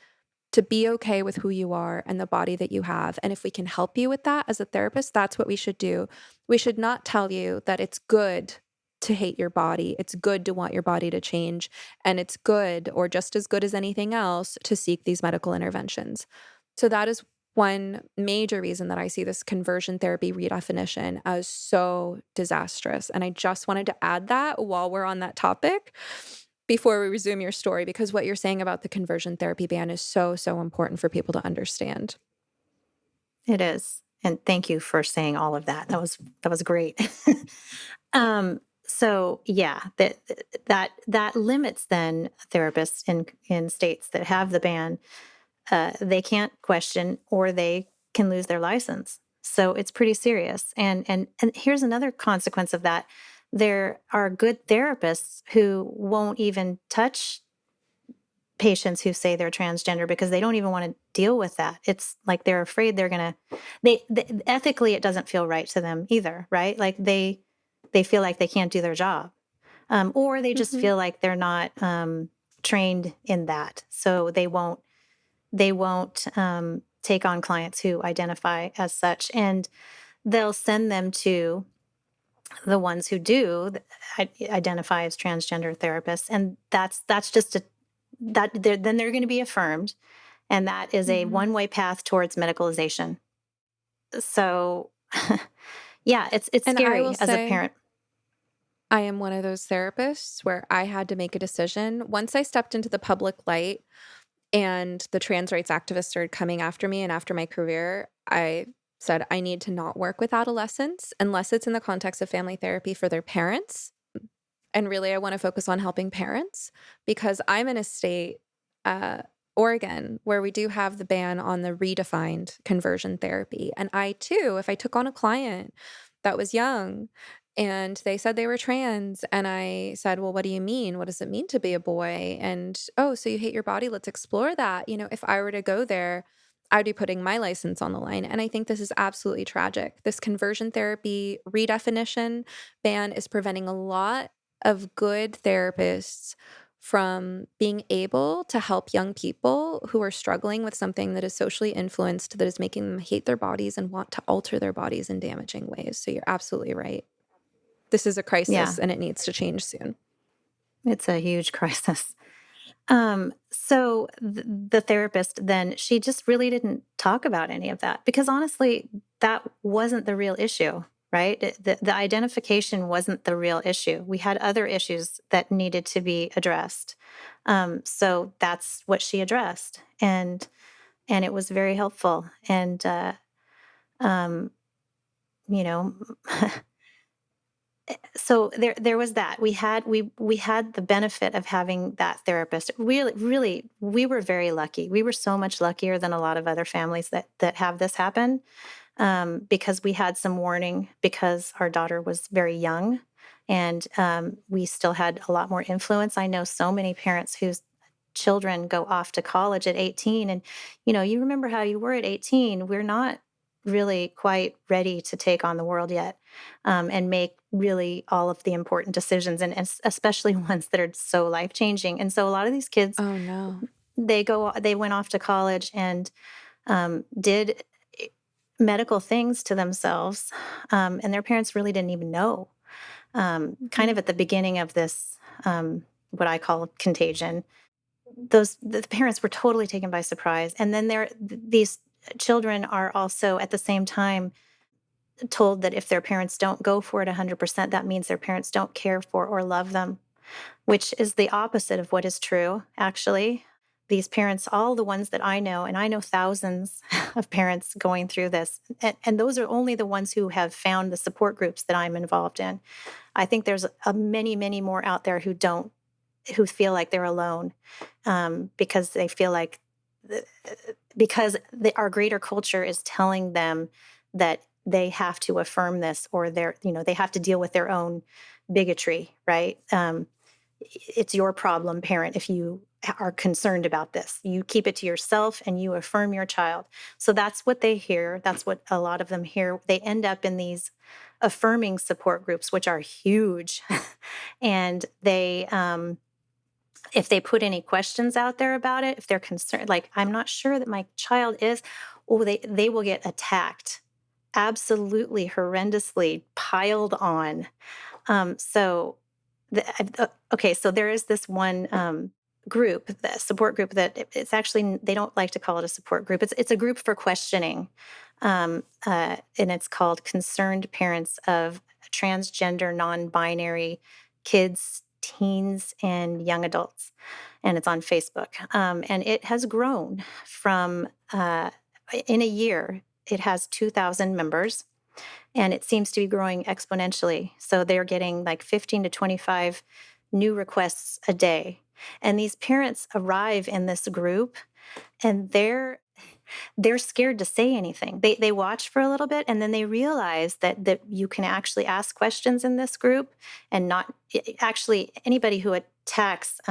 to be okay with who you are and the body that you have. And if we can help you with that as a therapist, that's what we should do. We should not tell you that it's good to hate your body. It's good to want your body to change. And it's good, or just as good as anything else, to seek these medical interventions. So that is one major reason that I see this conversion therapy redefinition as so disastrous. And I just wanted to add that while we're on that topic before we resume your story, because what you're saying about the conversion therapy ban is so, so important for people to understand. It is. And thank you for saying all of that. That was great. So yeah, that limits then therapists in states that have the ban. They can't question, or they can lose their license. So it's pretty serious. And here's another consequence of that. There are good therapists who won't even touch patients who say they're transgender because they don't even want to deal with that. It's like they're afraid they're going to they ethically it doesn't feel right to them either, right? Like they feel like they can't do their job. Or they just Mhm. feel like they're not trained in that. So they won't take on clients who identify as such, and they'll send them to the ones who do identify as transgender therapists, and that's just a that then they're going to be affirmed, and that is a Mhm. one-way path towards medicalization. So yeah, it's And I will scary as a say, parent. I am one of those therapists where I had to make a decision. Once I stepped into the public light, and the trans rights activists started coming after me and after my career, I said, I need to not work with adolescents unless it's in the context of family therapy for their parents. And really, I want to focus on helping parents because I'm in a state, Oregon, where we do have the ban on the redefined conversion therapy. And I too, if I took on a client that was young and they said they were trans, and I said, well, what do you mean? What does it mean to be a boy? And, oh, so you hate your body? Let's explore that. If I were to go there, I would be putting my license on the line. And I think this is absolutely tragic. This conversion therapy redefinition ban is preventing a lot of good therapists from being able to help young people who are struggling with something that is socially influenced, that is making them hate their bodies and want to alter their bodies in damaging ways. So you're absolutely right. This is a Yeah, crisis and it needs to change soon. it's a huge crisis. So the therapist then, she just really didn't talk about any of that because honestly, that wasn't the real issue, right? The identification wasn't the real issue. We had other issues that needed to be addressed. So that's what she addressed, and it was very helpful. And um, you know, so there was that. We had the benefit of having that therapist. Really, we were very lucky. We were so much luckier than a lot of other families that have this happen, because we had some warning because our daughter was very young, and we still had a lot more influence. I know so many parents whose children go off to college at 18, and you remember how you were at 18. We're not really quite ready to take on the world yet, and make really all of the important decisions, and especially ones that are so life changing. And so a lot of these kids, Oh, no. they went off to college and did medical things to themselves, and their parents really didn't even know. Kind Mhm. of at the beginning of this, what I call contagion, the parents were totally taken by surprise, and then these children are also at the same time told that if their parents don't go for it 100%, that means their parents don't care for or love them, which is the opposite of what is true, actually. These parents, all the ones that I know, and I know thousands of parents going through this, and those are only the ones who have found the support groups that I'm involved in. I think there's many, many more out there who feel like they're alone, because they feel like, because our greater culture is telling them that they have to affirm this, or they have to deal with their own bigotry, right? It's your problem, parent, if you are concerned about this. You keep it to yourself and you affirm your child. So that's what they hear. That's what a lot of them hear. They end up in these affirming support groups, which are huge. And if they put any questions out there about it, if they're concerned, like, I'm not sure that my child is, oh, they will get attacked, absolutely horrendously piled on. So, okay, so there is this one group, the support group, that it's actually, they don't like to call it a support group. It's a group for questioning, and it's called Concerned Parents of Transgender, Non-Binary Kids, Teens, and Young Adults, and it's on Facebook. And it has grown from, in a year, it has 2,000 members, and it seems to be growing exponentially. So they're getting like 15 to 25 new requests a day. And these parents arrive in this group, and they're scared to say anything. They watch for a little bit, and then they realize that you can actually ask questions in this group, and not actually anybody who attacks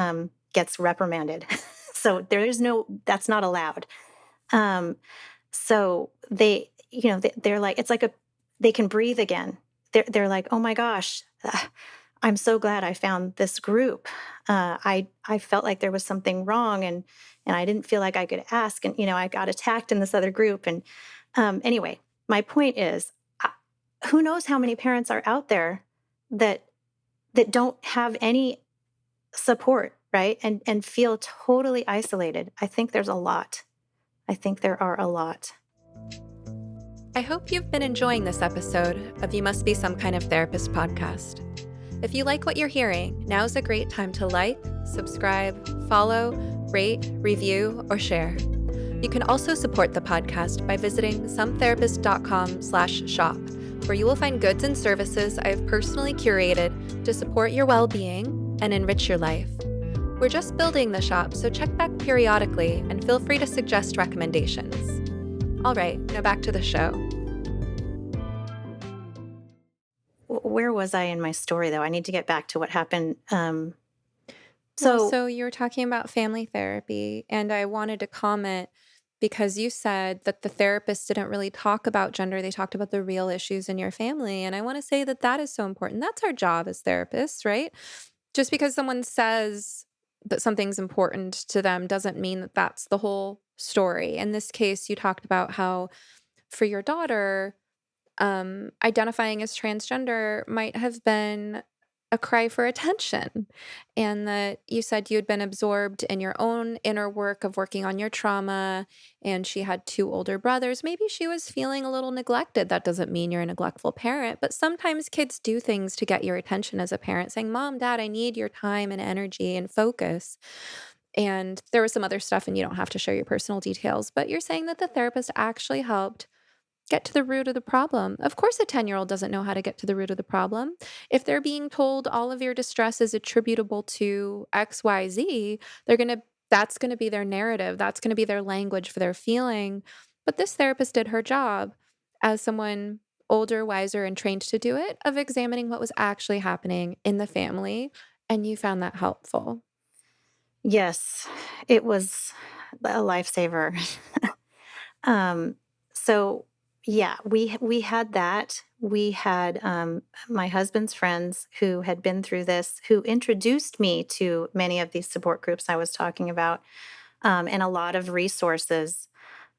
gets reprimanded. So there is no, that's not allowed. Um, so they're like, it's like they can breathe again. They're like, oh my gosh, I'm so glad I found this group. I felt like there was something wrong, and I didn't feel like I could ask, and I got attacked in this other group. And anyway, my point is, who knows how many parents are out there that don't have any support, right? And feel totally isolated. I think there's a lot. I think there are a lot. I hope you've been enjoying this episode of You Must Be Some Kind of Therapist podcast. If you like what you're hearing, now's a great time to like, subscribe, follow, rate, review, or share. You can also support the podcast by visiting sometherapist.com/shop, where you will find goods and services I have personally curated to support your well-being and enrich your life. We're just building the shop, so check back periodically and feel free to suggest recommendations. All right, now back to the show. Where was I in my story, though? I need to get back to what happened. So you were talking about family therapy, and I wanted to comment because you said that the therapist didn't really talk about gender. They talked about the real issues in your family. And I want to say that that is so important. That's our job as therapists, right? Just because someone says that something's important to them doesn't mean that that's the whole story. In this case, you talked about how for your daughter, identifying as transgender might have been a cry for attention, and that you said you had been absorbed in your own inner work of working on your trauma, and she had two older brothers. Maybe she was feeling a little neglected. That doesn't mean you're a neglectful parent, but sometimes kids do things to get your attention as a parent, saying, Mom, Dad, I need your time and energy and focus. And there was some other stuff, and you don't have to share your personal details, but you're saying that the therapist actually helped get to the root of the problem. Of course, a 10-year-old doesn't know how to get to the root of the problem. If they're being told all of your distress is attributable to XYZ, that's going to be their narrative. That's going to be their language for their feeling. But this therapist did her job as someone older, wiser, and trained to do it, of examining what was actually happening in the family. And you found that helpful. Yes, it was a lifesaver. Um, so yeah, we had that. We had my husband's friends who had been through this, who introduced me to many of these support groups I was talking about, and a lot of resources.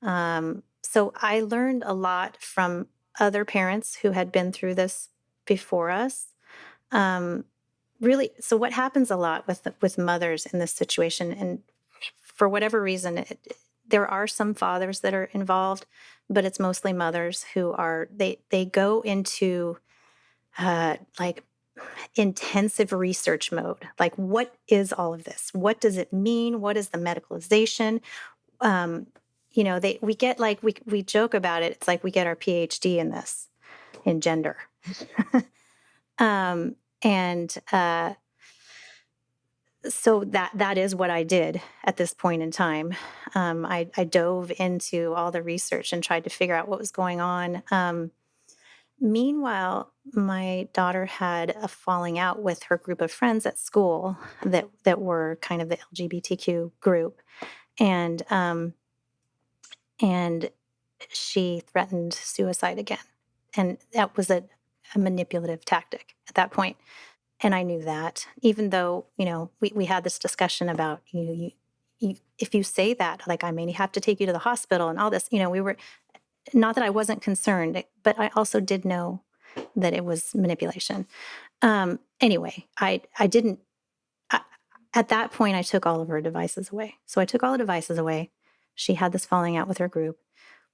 So I learned a lot from other parents who had been through this before us. Um, Really, so what happens a lot with mothers in this situation, and for whatever reason, there are some fathers that are involved, but it's mostly mothers who are they go into like intensive research mode. Like, what is all of this? What does it mean? What is the medicalization? Um, they we get like we joke about it. It's like we get our PhD in this in gender. And So that is what I did at this point in time. I dove into all the research and tried to figure out what was going on. Meanwhile, my daughter had a falling out with her group of friends at school that were kind of the LGBTQ group, and and she threatened suicide again, and that was a manipulative tactic at that point. And I knew that, even though, we had this discussion about, if you say that, like, I may have to take you to the hospital and all this, we were, not that I wasn't concerned, but I also did know that it was manipulation. Anyway, I didn't, I, at that point, I took all of her devices away. So I took all the devices away. She had this falling out with her group.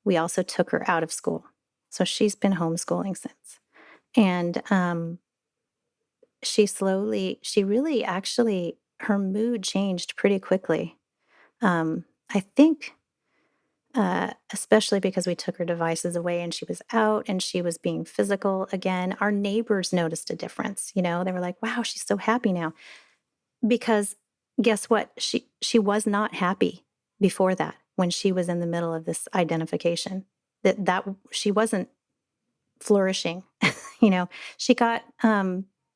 We also took her out of school. So she's been homeschooling since. And, she really actually, her mood changed pretty quickly. I think, especially because we took her devices away and she was out and she was being physical again. Our neighbors noticed a difference. They were like, wow, she's so happy now. Because guess what? She was not happy before that, when she was in the middle of this identification. That she wasn't flourishing. She got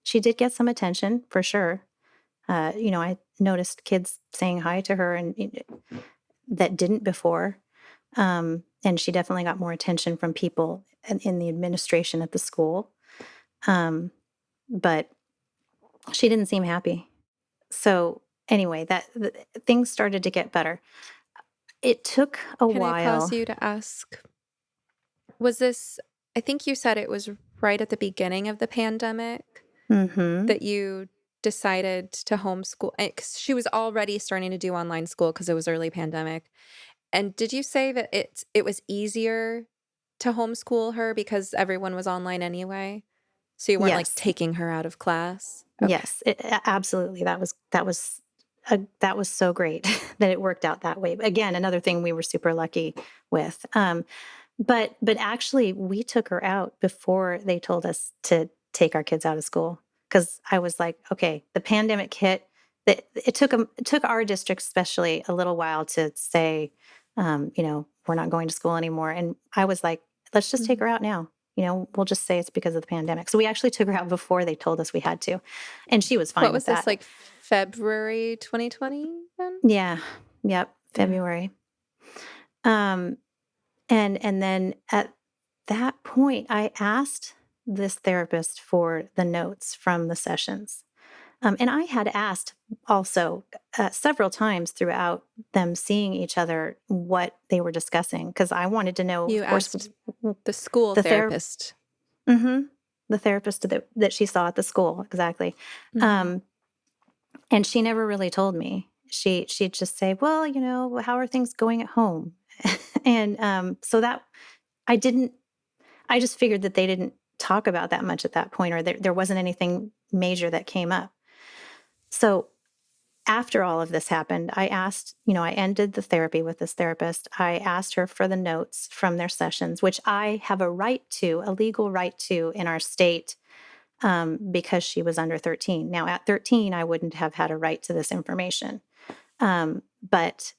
she did get some attention for sure. I noticed kids saying hi to her, and that didn't before. And she definitely got more attention from people in the administration at the school. But she didn't seem happy. So anyway, things started to get better. It took a Can I pause while. you to ask, was this, I think you said it was right at the beginning of the pandemic Hmm. that you decided to homeschool? 'Cause she was already starting to do online school because it was early pandemic. And did you say that it was easier to homeschool her because everyone was online anyway? So you weren't like Yes. taking her out of class? Okay. Yes, absolutely. That was so great that it worked out that way. Again, another thing we were super lucky with. But actually, we took her out before they told us to take our kids out of school because I was like, okay, the pandemic hit. It took our district especially a little while to say, we're not going to school anymore. And I was like, let's just take Mhm. her out now. We'll just say it's because of the pandemic. So we actually took her out before they told us we had to, and she was What fine with was this, that. like, February 2020 then? Yeah. Yep. Yeah. February. Um, and then at that point, I asked this therapist for the notes from the sessions. And I had asked also several times throughout them seeing each other what they were discussing because I wanted to know, You of course, asked the school the ther- therapist. hmm the therapist that she saw at the school exactly. Mhm. Um, and she never really told me. She'd just say, "Well, how are things going at home?" And so that I didn't I just figured that they didn't talk about that much at that point, or there wasn't anything major that came up. So after all of this happened, I ended the therapy with this therapist. I asked her for the notes from their sessions, which I have a legal right to in our state, because she was under 13. Now, at 13, I wouldn't have had a right to this information. But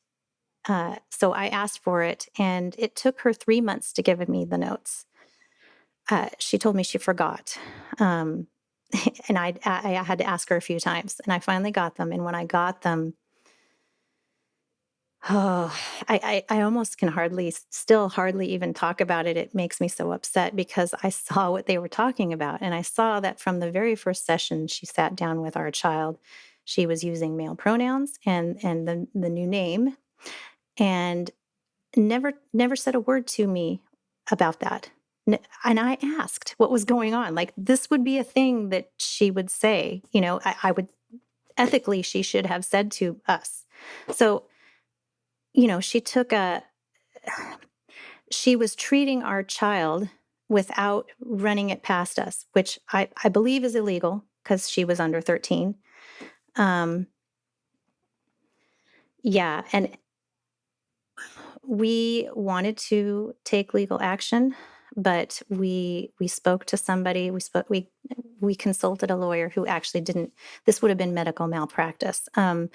so I asked for it, and it took her 3 months to give me the notes. She told me she forgot. Um, and I had to ask her a few times, and I finally got them. And when I got them, oh, I almost can still hardly even talk about it. It makes me so upset because I saw what they were talking about. And I saw that from the very first session she sat down with our child, she was using male pronouns and the new name, and never said a word to me about that. And I asked what was going on. Like, this would be a thing that she would say, I would ethically, she should have said to us. So, she took she was treating our child without running it past us, which I believe is illegal because she was under 13. Um, yeah. And we wanted to take legal action, but we spoke to somebody. We consulted a lawyer who actually didn't. This would have been medical malpractice, and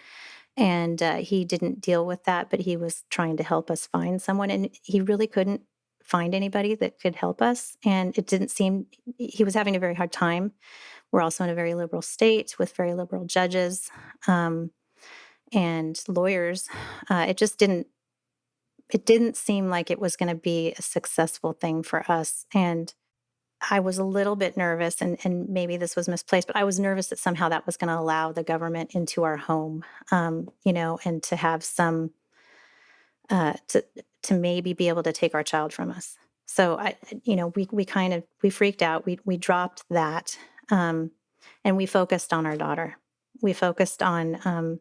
he didn't deal with that. But he was trying to help us find someone, and he really couldn't find anybody that could help us. And it didn't seem he was having a very hard time. We're also in a very liberal state with very liberal judges, um, and lawyers. It didn't seem like it was gonna be a successful thing for us, and I was a little bit nervous, and maybe this was misplaced, but I was nervous that somehow that was gonna allow the government into our home, and to have some, to maybe be able to take our child from us. So we freaked out, we dropped that, um, and we focused on our daughter. We focused on,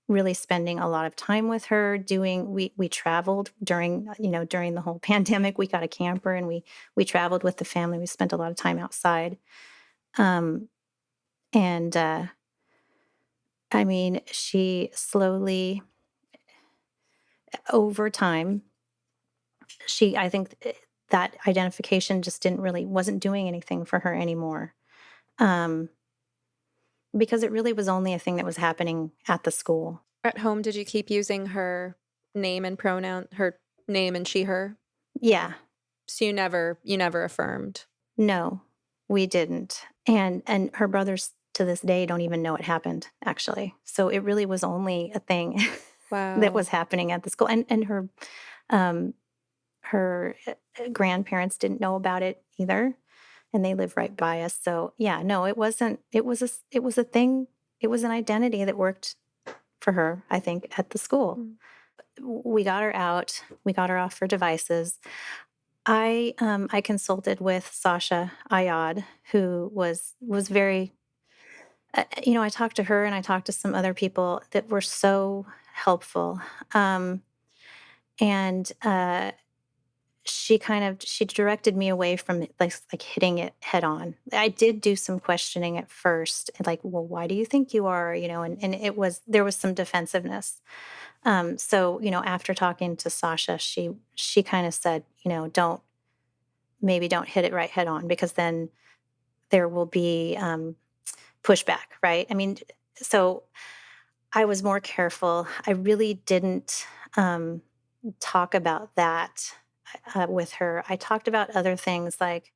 really spending a lot of time with her. We traveled during the whole pandemic. We got a camper and we traveled with the family. We spent a lot of time outside. Um, and I mean, she slowly, over time, I think that identification just wasn't doing anything for her anymore. Um, because it really was only a thing that was happening at the school. At home, did you keep using her her name and she, her? Yeah. So you never affirmed? No, we didn't. And her brothers to this day don't even know it happened, actually. So it really was only a thing that Wow. was happening at the school. And um her grandparents didn't know about it either, and they live right by us. So yeah, no, it wasn't it was a thing. It was an identity that worked for her, I think, at the school. Mm. We got her out. We got her off her devices. I consulted with Sasha Ayad, who was very, I talked to her and I talked to some other people that were so helpful, and she directed me away from it, like hitting it head on. I did do some questioning at first, like, well, why do you think you are? And there was some defensiveness. So, after talking to Sasha, she kind of said, don't maybe don't hit it right head on, because then there will be pushback, right? I mean, so I was more careful. I really didn't um, talk about that with her. I talked about other things, like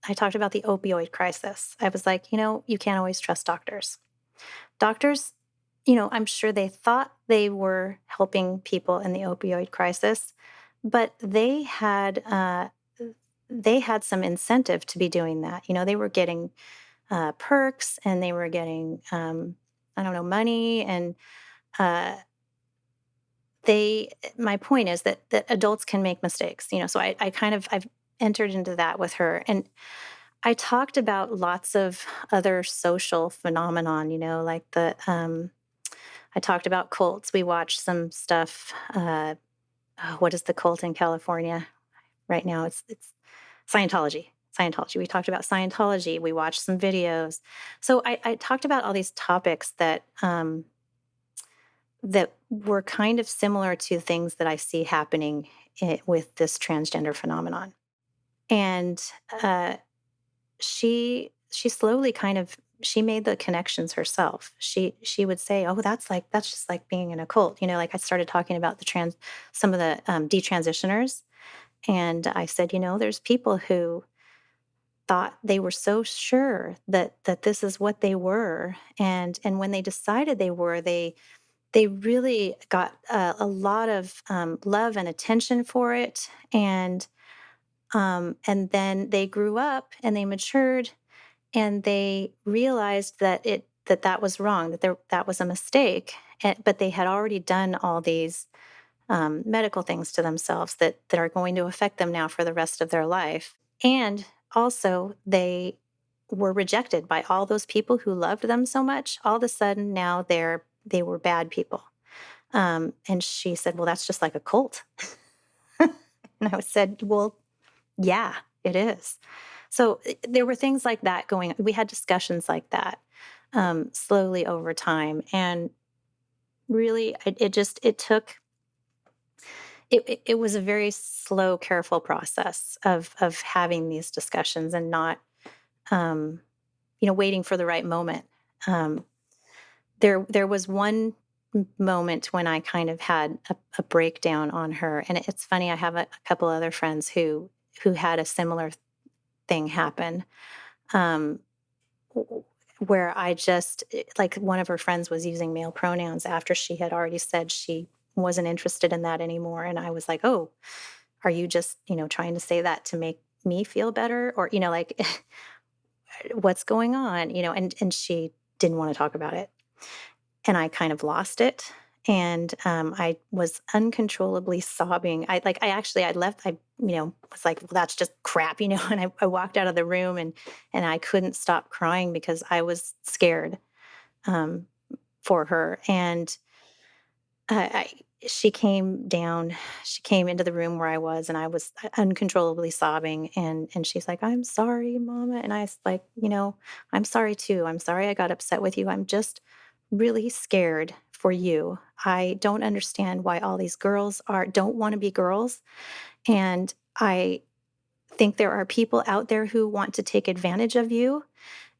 I talked about the opioid crisis. I was like, you can't always trust doctors. Doctors, I'm sure they thought they were helping people in the opioid crisis, but they had some incentive to be doing that. They were getting perks, and they were getting, I don't know, money. And uh, my point is that adults can make mistakes, so I've entered into that with her. And I talked about lots of other social phenomenon, like I talked about cults. We watched some stuff. What is the cult in California right now? It's Scientology. Scientology. We talked about Scientology. We watched some videos. So I talked about all these topics that were kind of similar to things that I see happening with this transgender phenomenon. And uh, she slowly kind of she made the connections herself. She would say, "Oh, that's just like being in a cult." Like I started talking about some of the detransitioners, and I said, there's people who thought they were so sure that this is what they were, and when they decided they really got a lot of love and attention for it, and then they grew up and they matured, and they realized that was wrong, that was a mistake, but they had already done all these medical things to themselves that are going to affect them now for the rest of their life. And also, they were rejected by all those people who loved them so much. All of a sudden, now they were bad people. And she said, "Well, that's just like a cult." And I said, "Well, yeah, it is." So there were things like that going. We had discussions like that slowly over time, and really, it took. It was a very slow, careful process of having these discussions, and not, um, waiting for the right moment. Um, there was one moment when I kind of had a breakdown on her, and it's funny. I have a couple other friends who had a similar thing happen, um, w- where like one of her friends was using male pronouns after she had already said she wasn't interested in that anymore, and I was like, "Oh, are you just trying to say that to make me feel better, or like what's going on?" And she didn't want to talk about it, and I kind of lost it. And I was uncontrollably sobbing. I left. I was like, "Well, that's just crap," And I walked out of the room, and I couldn't stop crying because I was scared um, for her. And I she came down. She came into the room where I was, and I was uncontrollably sobbing. And she's like, "I'm sorry, Mama." And I was like, "I'm sorry too. I'm sorry I got upset with you. I'm just really scared for you. I don't understand why all these girls don't want to be girls, and I think there are people out there who want to take advantage of you."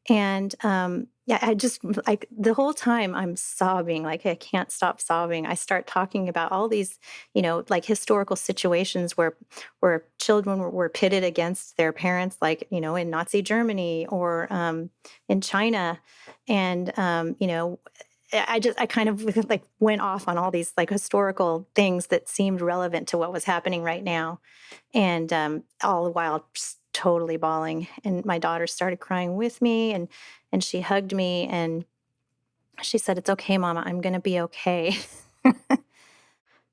And yeah, I just like the whole time I'm sobbing, like I can't stop sobbing. I start talking about all these, like historical situations where children were pitted against their parents, like in Nazi Germany, or in China. And I kind of like went off on all these like historical things that seemed relevant to what was happening right now, and all the while just totally bawling. And my daughter started crying with me, and she hugged me, and she said, "It's okay, Mama. I'm going to be okay."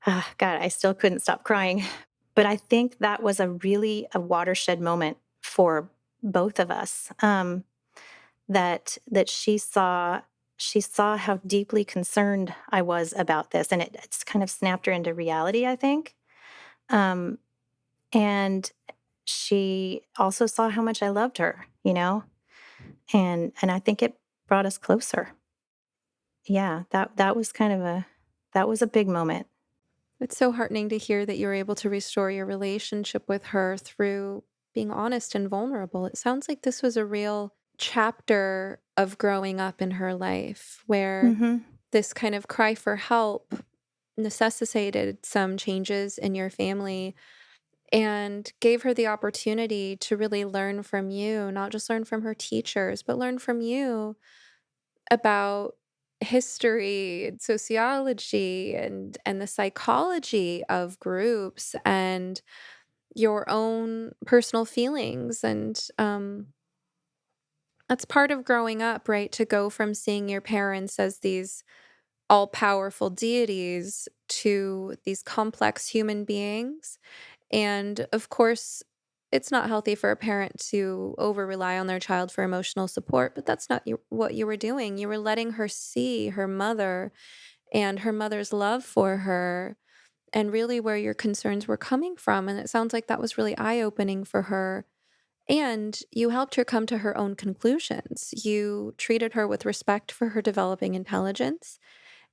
Ah, God, I still couldn't stop crying. But I think that was a watershed moment for both of us. That she saw how deeply concerned I was about this, and it's kind of snapped her into reality, I think. Um, And she also saw how much I loved her, and I think it brought us closer. Yeah, that was kind of that was a big moment. It's so heartening to hear that you were able to restore your relationship with her through being honest and vulnerable. It sounds like this was a real chapter of growing up in her life where Mhm. this kind of cry for help necessitated some changes in your family and gave her the opportunity to really learn from you, not just learn from her teachers, but learn from you about history and sociology and the psychology of groups and your own personal feelings and that's part of growing up, right? To go from seeing your parents as these all powerful deities to these complex human beings. And of course, it's not healthy for a parent to over rely on their child for emotional support, but that's not what you were doing. You were letting her see her mother and her mother's love for her and really where your concerns were coming from. And it sounds like that was really eye opening for her. And you helped her come to her own conclusions. You treated her with respect for her developing intelligence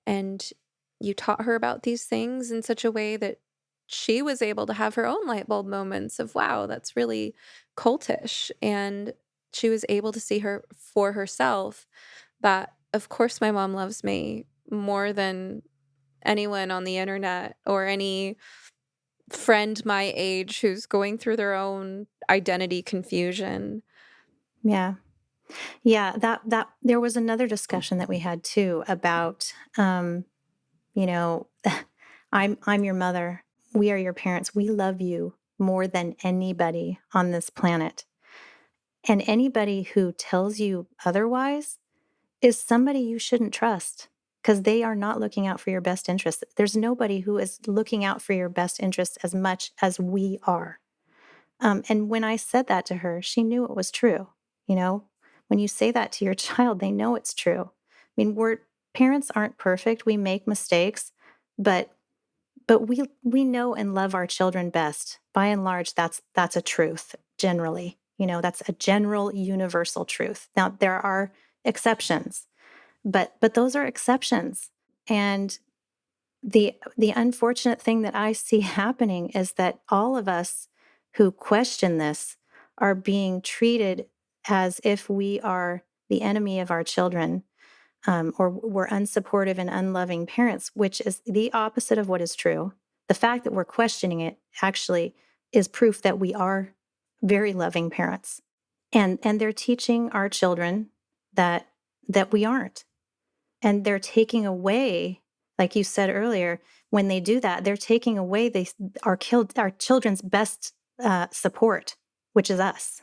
and you taught her about these things in such a way that she was able to have her own light bulb moments of, wow, that's really cultish. And she was able to see her for herself that, of course, my mom loves me more than anyone on the internet or any friend my age who's going through their own identity confusion. Yeah. Yeah, that there was another discussion that we had too about, you know, I'm your mother. We are your parents. We love you more than anybody on this planet. And anybody who tells you otherwise is somebody you shouldn't trust because they are not looking out for your best interest. There's nobody who is looking out for your best interest as much as we are. And when I said that to her, she knew it was true. You know, when you say that to your child, they know it's true. I mean, parents aren't perfect. We make mistakes, but we know and love our children best. By and large, that's a truth generally. That's a general universal truth. Now there are exceptions, but those are exceptions. And the unfortunate thing that I see happening is that all of us who question this are being treated as if we are the enemy of our children, or we're unsupportive and unloving parents, which is the opposite of what is true. The fact that we're questioning it actually is proof that we are very loving parents, and they're teaching our children that we aren't, and they're taking away, like you said earlier, when they do that, they're taking away our children's best support, which is us.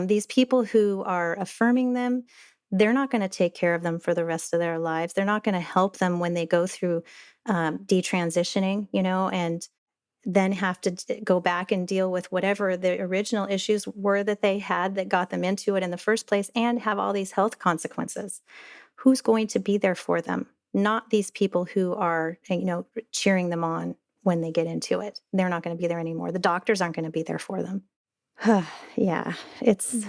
These people who are affirming them, they're not going to take care of them for the rest of their lives. They're not going to help them when they go through detransitioning, and then have to go back and deal with whatever the original issues were that they had that got them into it in the first place, and have all these health consequences. Who's going to be there for them? Not these people who are, cheering them on when they get into it. They're not going to be there anymore. The doctors aren't going to be there for them. Yeah, it's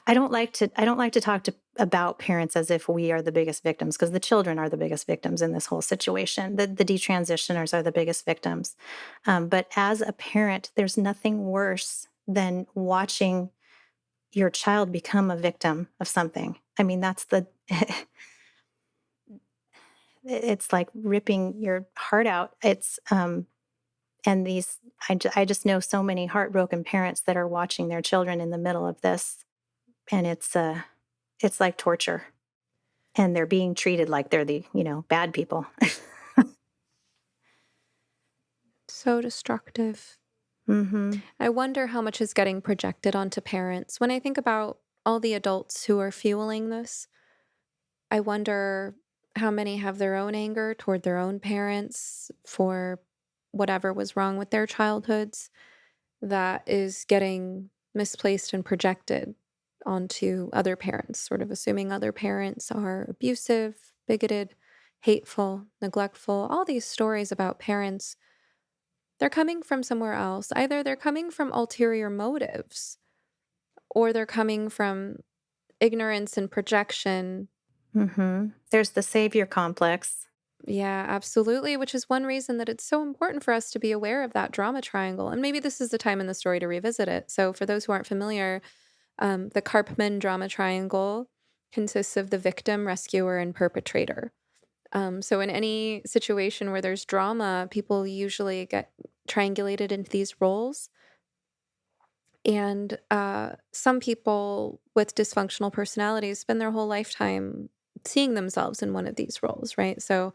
I don't like to talk about parents as if we are the biggest victims, because the children are the biggest victims in this whole situation. The detransitioners are the biggest victims. But as a parent, there's nothing worse than watching your child become a victim of something. I mean, that's it's like ripping your heart out. And I just know so many heartbroken parents that are watching their children in the middle of this, and it's like torture. And they're being treated like they're the, bad people. So destructive. Mhm. I wonder how much is getting projected onto parents. When I think about all the adults who are fueling this, I wonder how many have their own anger toward their own parents for whatever was wrong with their childhoods that is getting misplaced and projected onto other parents, sort of assuming other parents are abusive, bigoted, hateful, neglectful, all these stories about parents they're coming from somewhere else. Either they're coming from ulterior motives or they're coming from ignorance and projection. There's the savior complex. Yeah, absolutely. Which is one reason that it's so important for us to be aware of that drama triangle. And maybe this is the time in the story to revisit it. So, for those who aren't familiar, the Karpman Drama Triangle consists of the victim, rescuer, and perpetrator. So, in any situation where there's drama, people usually get triangulated into these roles. And some people with dysfunctional personalities spend their whole lifetime seeing themselves in one of these roles, right? So,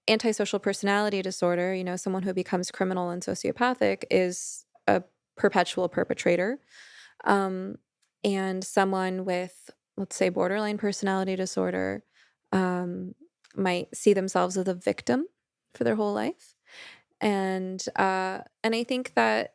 antisocial personality disorder, someone who becomes criminal and sociopathic is a perpetual perpetrator. Um, and someone with, let's say, borderline personality disorder um, might see themselves as a victim for their whole life. And I think that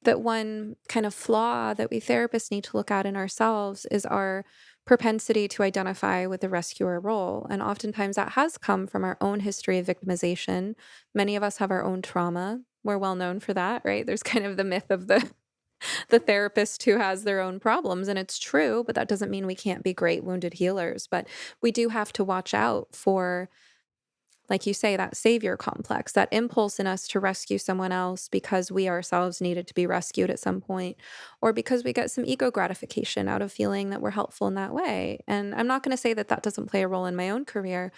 one kind of flaw that we therapists need to look at in ourselves is our propensity to identify with the rescuer role. And oftentimes that has come from our own history of victimization. Many of us have our own trauma. We're well known for that, right? There's kind of the myth of the therapist who has their own problems, and it's true, but that doesn't mean we can't be great wounded healers. But we do have to watch out for, like you say, that savior complex, that impulse in us to rescue someone else because we ourselves needed to be rescued at some point, or because we get some ego gratification out of feeling that we're helpful in that way. And I'm not going to say that that doesn't play a role in my own career,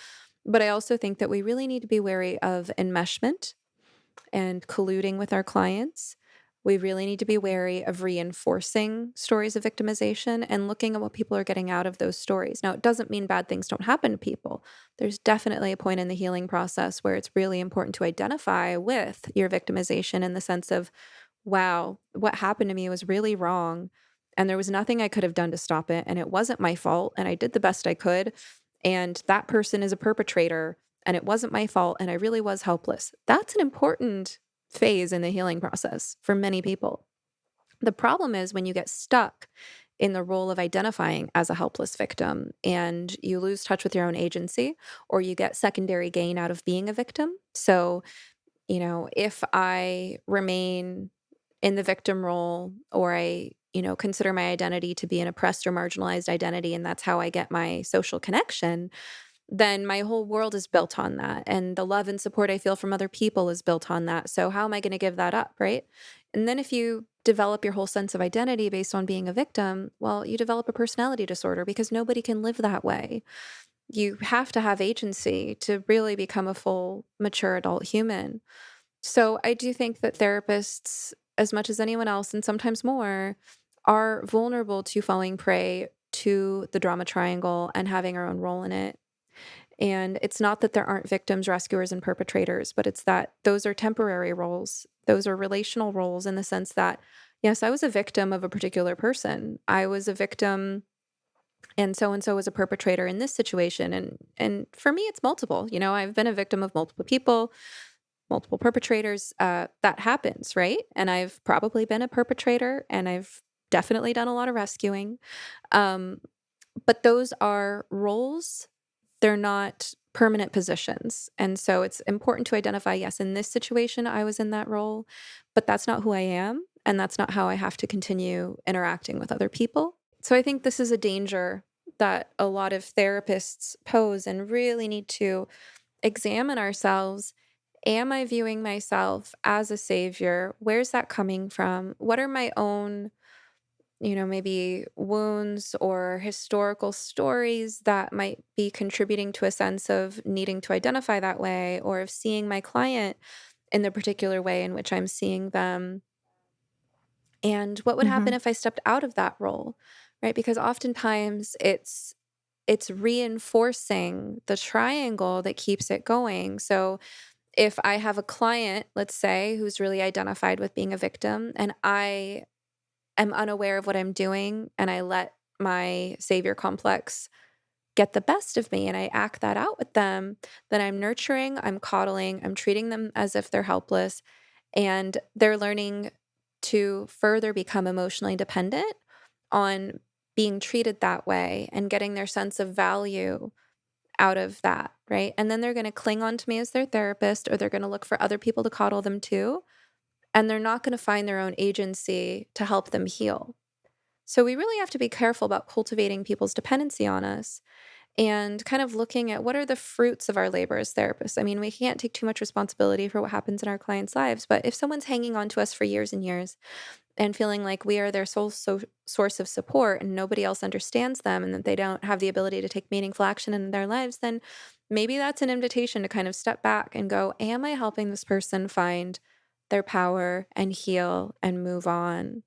but I also think that we really need to be wary of enmeshment and colluding with our clients. We really need to be wary of reinforcing stories of victimization and looking at what people are getting out of those stories. Now, it doesn't mean bad things don't happen to people. There's definitely a point in the healing process where it's really important to identify with your victimization in the sense of, wow, what happened to me was really wrong. And there was nothing I could have done to stop it. And it wasn't my fault. And I did the best I could. And that person is a perpetrator. And it wasn't my fault. And I really was helpless. That's an important phase in the healing process for many people. The problem is when you get stuck in the role of identifying as a helpless victim and you lose touch with your own agency, or you get secondary gain out of being a victim. So, if I remain in the victim role, or I, consider my identity to be an oppressed or marginalized identity, and that's how I get my social connection, then my whole world is built on that. And the love and support I feel from other people is built on that. So how am I going to give that up, right? And then if you develop your whole sense of identity based on being a victim, well, you develop a personality disorder because nobody can live that way. You have to have agency to really become a full, mature adult human. So I do think that therapists, as much as anyone else, and sometimes more, are vulnerable to falling prey to the drama triangle and having our own role in it. And it's not that there aren't victims, rescuers, and perpetrators, but it's that those are temporary roles. Those are relational roles in the sense that, yes, I was a victim of a particular person. I was a victim and so was a perpetrator in this situation. And for me, it's multiple. I've been a victim of multiple people, multiple perpetrators. That happens, right? And I've probably been a perpetrator, and I've definitely done a lot of rescuing. Um, but those are roles, they're not permanent positions. And so it's important to identify, yes, in this situation, I was in that role, but that's not who I am. And that's not how I have to continue interacting with other people. So I think this is a danger that a lot of therapists pose and really need to examine ourselves. Am I viewing myself as a savior? Where's that coming from? What are my own maybe wounds or historical stories that might be contributing to a sense of needing to identify that way, or of seeing my client in the particular way in which I'm seeing them? And what would happen Mhm. if I stepped out of that role, right? Because oftentimes it's reinforcing the triangle that keeps it going. So if I have a client, let's say, who's really identified with being a victim, and I am unaware of what I'm doing, and I let my savior complex get the best of me and I act that out with them, then I'm nurturing, I'm coddling, I'm treating them as if they're helpless, and they're learning to further become emotionally dependent on being treated that way and getting their sense of value out of that, right? And then they're going to cling on to me as their therapist, or they're going to look for other people to coddle them too. and they're not going to find their own agency to help them heal. So we really have to be careful about cultivating people's dependency on us and kind of looking at what are the fruits of our labor as therapists. I mean, we can't take too much responsibility for what happens in our clients' lives, but if someone's hanging on to us for years and years and feeling like we are their sole source of support and nobody else understands them and that they don't have the ability to take meaningful action in their lives, then maybe that's an invitation to kind of step back and go, am I helping this person find their power and heal and move on?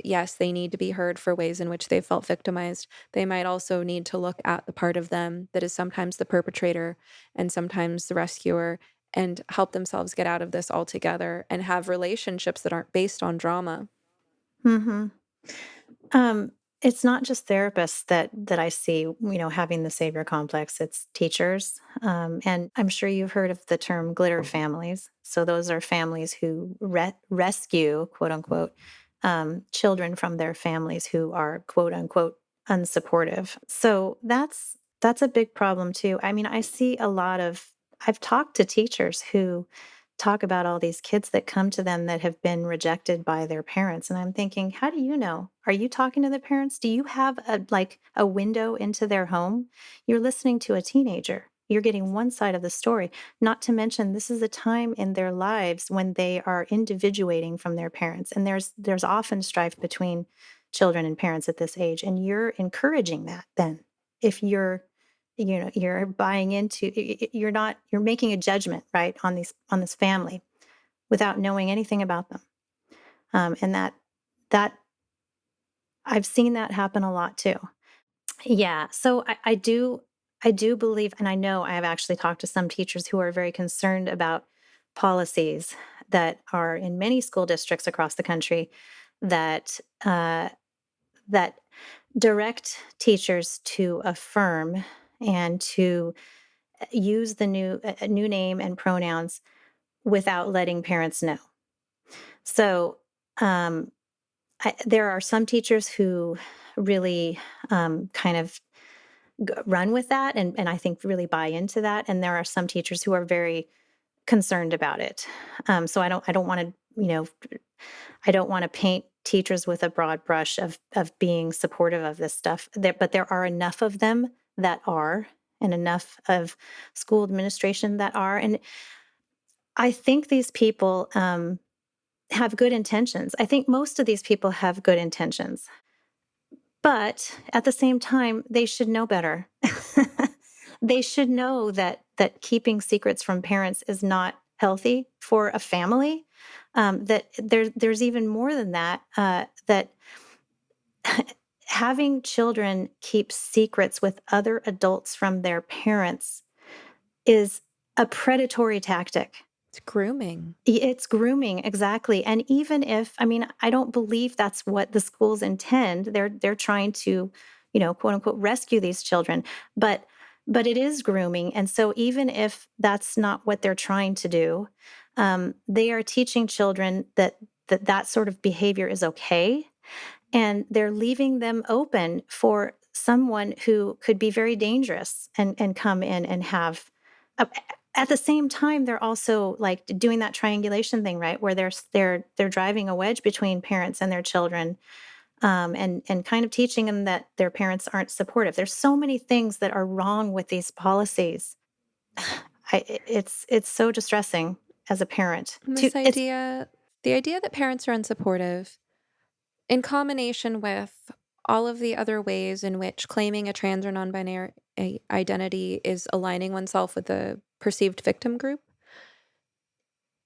Yes, they need to be heard for ways in which they felt victimized. They might also need to look at the part of them that is sometimes the perpetrator and sometimes the rescuer and help themselves get out of this altogether and have relationships that aren't based on drama. Hmm. It's not just therapists that I see, having the savior complex. It's teachers, and I'm sure you've heard of the term glitter families. So those are families who rescue, quote unquote, children from their families who are, quote unquote, unsupportive. So that's a big problem too. I mean, I see a lot of. I've talked to teachers who talk about all these kids that come to them that have been rejected by their parents, and I'm thinking, how do you know? Are you talking to the parents? Do you have a window into their home? You're listening to a teenager. You're getting one side of the story. Not to mention, this is a time in their lives when they are individuating from their parents, and there's often strife between children and parents at this age, and you're encouraging that. Then, if you're buying into, you're making a judgment, right, on this family without knowing anything about them, and that I've seen that happen a lot too. Yeah, so I do believe, and I know I have actually talked to some teachers who are very concerned about policies that are in many school districts across the country that that direct teachers to affirm and to use the new name and pronouns without letting parents know. So, um, there are some teachers who really kind of run with that, and I think really buy into that. And there are some teachers who are very concerned about it. So I don't want to I don't want to paint teachers with a broad brush of being supportive of this stuff. But there are enough of them that are, and enough of school administration that are, and I think these people have good intentions. I think most of these people have good intentions, but at the same time, they should know better. They should know that keeping secrets from parents is not healthy for a family. That there's even more than that. That having children keep secrets with other adults from their parents is a predatory tactic. It's grooming. It's grooming, exactly. And even if, I mean, I don't believe that's what the schools intend. They're trying to, quote unquote, rescue these children, but it is grooming. And so even if that's not what they're trying to do, they are teaching children that sort of behavior is okay, and they're leaving them open for someone who could be very dangerous and come in and have a, at the same time, they're also like doing that triangulation thing, right, where they're driving a wedge between parents and their children, and kind of teaching them that their parents aren't supportive. There's so many things that are wrong with these policies. It's so distressing as a parent. And To this it's idea, the idea that parents are unsupportive, in combination with all of the other ways in which claiming a trans or non binary identity is aligning oneself with a perceived victim group,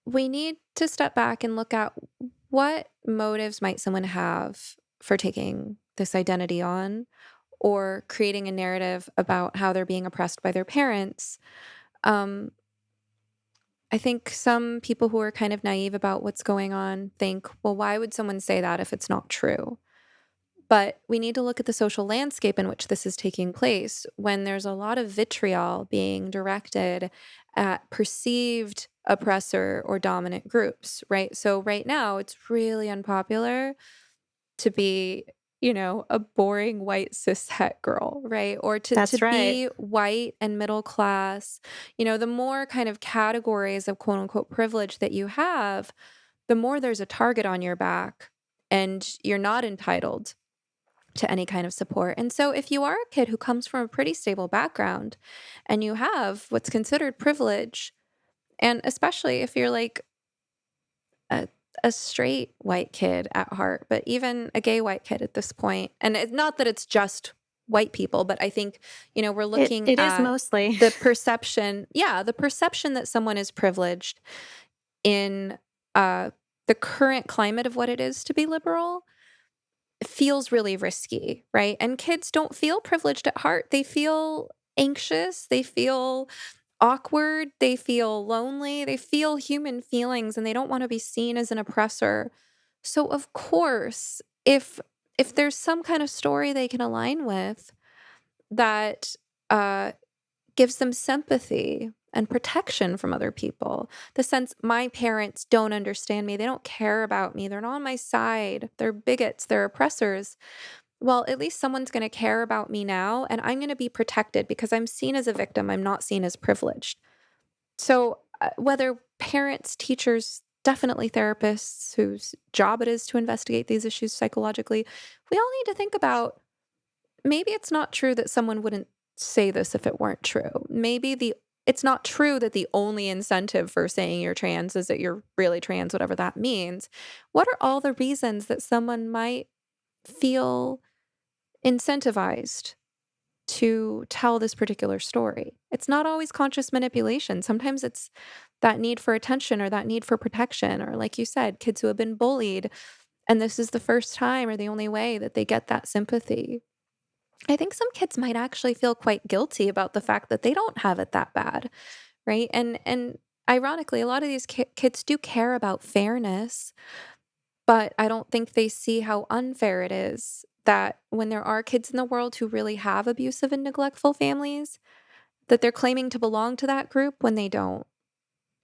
we need to step back and look at what motives might someone have for taking this identity on or creating a narrative about how they're being oppressed by their parents. Um, I think some people who are kind of naive about what's going on think, well, why would someone say that if it's not true? But we need to look at the social landscape in which this is taking place when there's a lot of vitriol being directed at perceived oppressor or dominant groups, right? So, right now, it's really unpopular to be, a boring white cis het girl, right? Or to That's right. be white and middle class. The more kind of categories of quote unquote privilege that you have, the more there's a target on your back and you're not entitled to any kind of support. And so if you are a kid who comes from a pretty stable background and you have what's considered privilege, and especially if you're like a, a straight white kid at heart, but even a gay white kid at this point, and it's not that it's just white people, but I think, we're It looking it is at mostly. the perception, the perception that someone is privileged in uh, the current climate of what it is to be liberal feels really risky, right? And kids don't feel privileged at heart. They feel anxious, they feel awkward, they feel lonely, they feel human feelings and they don't want to be seen as an oppressor. So of course, if there's some kind of story they can align with that uh gives them sympathy and protection from other people. The sense my parents don't understand me, they don't care about me, they're not on my side, they're bigots, they're oppressors. Well, at least someone's going to care about me now, and I'm going to be protected because I'm seen as a victim, I'm not seen as privileged. So, whether parents, teachers, definitely therapists whose job it is to investigate these issues psychologically, we all need to think about maybe it's not true that someone wouldn't say this if it weren't true. Maybe it's not true that the only incentive for saying you're trans is that you're really trans, whatever that means. What are all the reasons that someone might feel incentivized to tell this particular story? It's not always conscious manipulation. Sometimes it's that need for attention or that need for protection, or like you said, kids who have been bullied and this is the first time or the only way that they get that sympathy. I think some kids might actually feel quite guilty about the fact that they don't have it that bad, right? And ironically, a lot of these kids do care about fairness, but I don't think they see how unfair it is that when there are kids in the world who really have abusive and neglectful families, that they're claiming to belong to that group when they don't.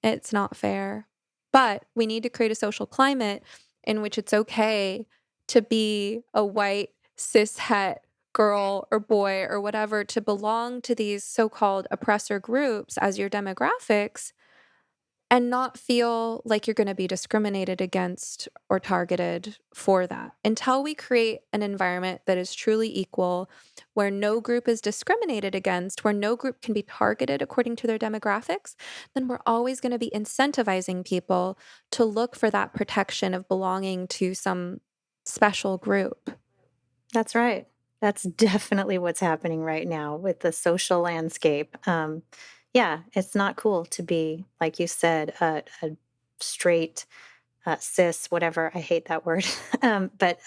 It's not fair. But we need to create a social climate in which it's okay to be a white, cis het girl or boy or whatever, to belong to these so called oppressor groups as your demographics and not feel like you're going to be discriminated against or targeted for that. Until we create an environment that is truly equal, where no group is discriminated against, where no group can be targeted according to their demographics, then we're always going to be incentivizing people to look for that protection of belonging to some special group. That's right. That's definitely what's happening right now with the social landscape. Yeah, it's not cool to be, like you said, a straight, cis, whatever. I hate that word, but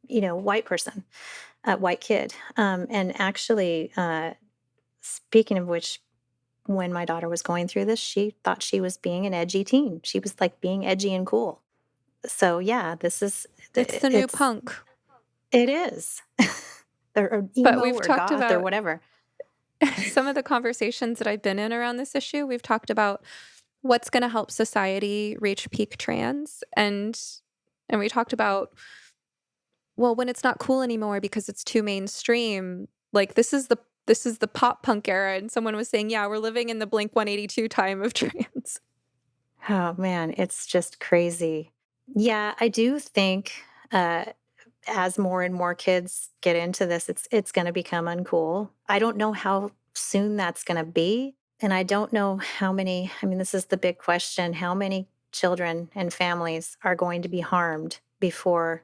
white person, white kid. And actually, speaking of which, when my daughter was going through this, she thought she was being an edgy teen. She was like being edgy and cool. So yeah, this is It's the new punk. it is. Or But emo we've or talked goth or about whatever. some of the conversations that I've been in around this issue. We've talked about what's going to help society reach peak trans, and we talked about, well, when it's not cool anymore because it's too mainstream, like this is the pop punk era, and someone was saying, yeah, we're living in the Blink 182 time of trans. Oh man, it's just crazy. Yeah, I do think uh, as more and more kids get into this, it's going to become uncool. I don't know how soon that's going to be, and I don't know how many. I mean, this is the big question: how many children and families are going to be harmed before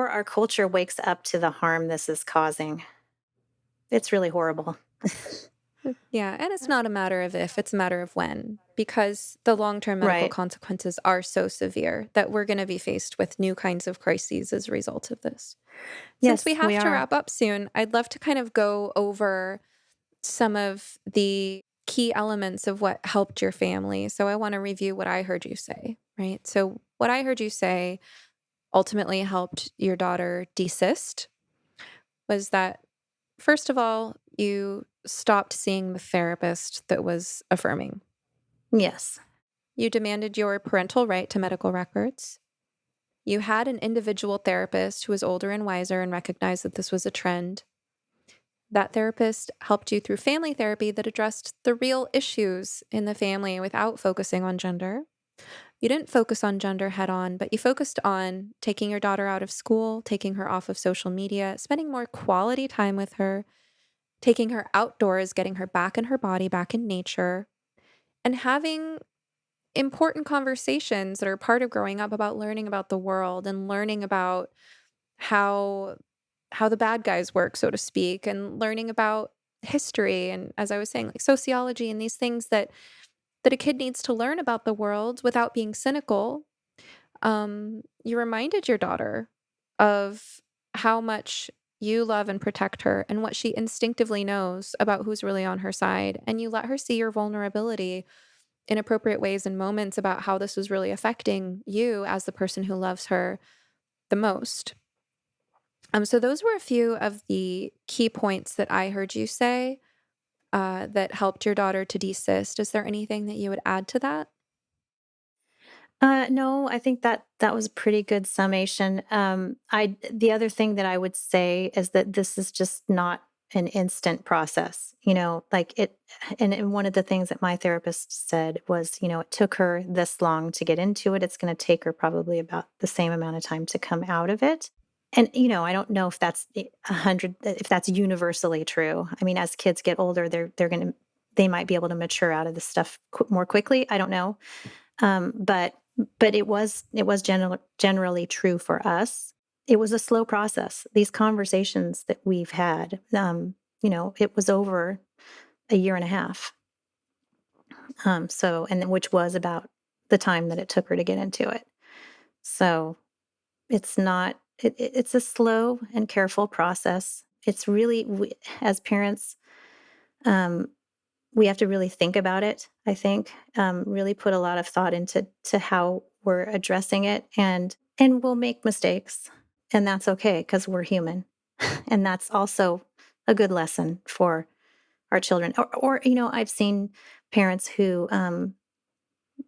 our culture wakes up to the harm this is causing? It's really horrible. Yeah, and it's not a matter of if, it's a matter of when, because the long-term medical Right. consequences are so severe that we're going to be faced with new kinds of crises as a result of this. Since we Yes, we have to are. wrap up soon, I'd love to kind of go over some of the key elements of what helped your family. So I want to review what I heard you say, right? So what I heard you say ultimately helped your daughter desist was that, first of all, you stopped seeing the therapist that was affirming. Yes. You demanded your parental right to medical records. You had an individual therapist who was older and wiser and recognized that this was a trend. That therapist helped you through family therapy that addressed the real issues in the family without focusing on gender. You didn't focus on gender head on, but you focused on taking your daughter out of school, taking her off of social media, spending more quality time with her, taking her outdoors, getting her back in her body, back in nature, and having important conversations that are part of growing up about learning about the world and learning about how the bad guys work, so to speak, and learning about history and, as I was saying, like sociology and these things that a kid needs to learn about the world without being cynical. You reminded your daughter of how much you love and protect her and what she instinctively knows about who's really on her side. And you let her see your vulnerability in appropriate ways and moments about how this was really affecting you as the person who loves her the most. So those were a few of the key points that I heard you say that helped your daughter to desist. Is there anything that you would add to that? No, I think that that was a pretty good summation. The other thing that I would say is that this is just not an instant process. Like and one of the things that my therapist said was, it took her this long to get into it. It's going to take her probably about the same amount of time to come out of it. And I don't know if that's 100, if that's universally true. I mean, as kids get older, they might be able to mature out of this stuff more quickly. I don't know. But it was generally true for us. It was a slow process. These conversations that we've had, it was over a year and a half. And then which was about the time that it took her to get into it. So it's not. It's a slow and careful process. It's really as parents, um, we have to really think about it, I think, really put a lot of thought into how we're addressing it, and we'll make mistakes, and that's okay because 'cause we're human. And that's also a good lesson for our children. Or I've seen parents who,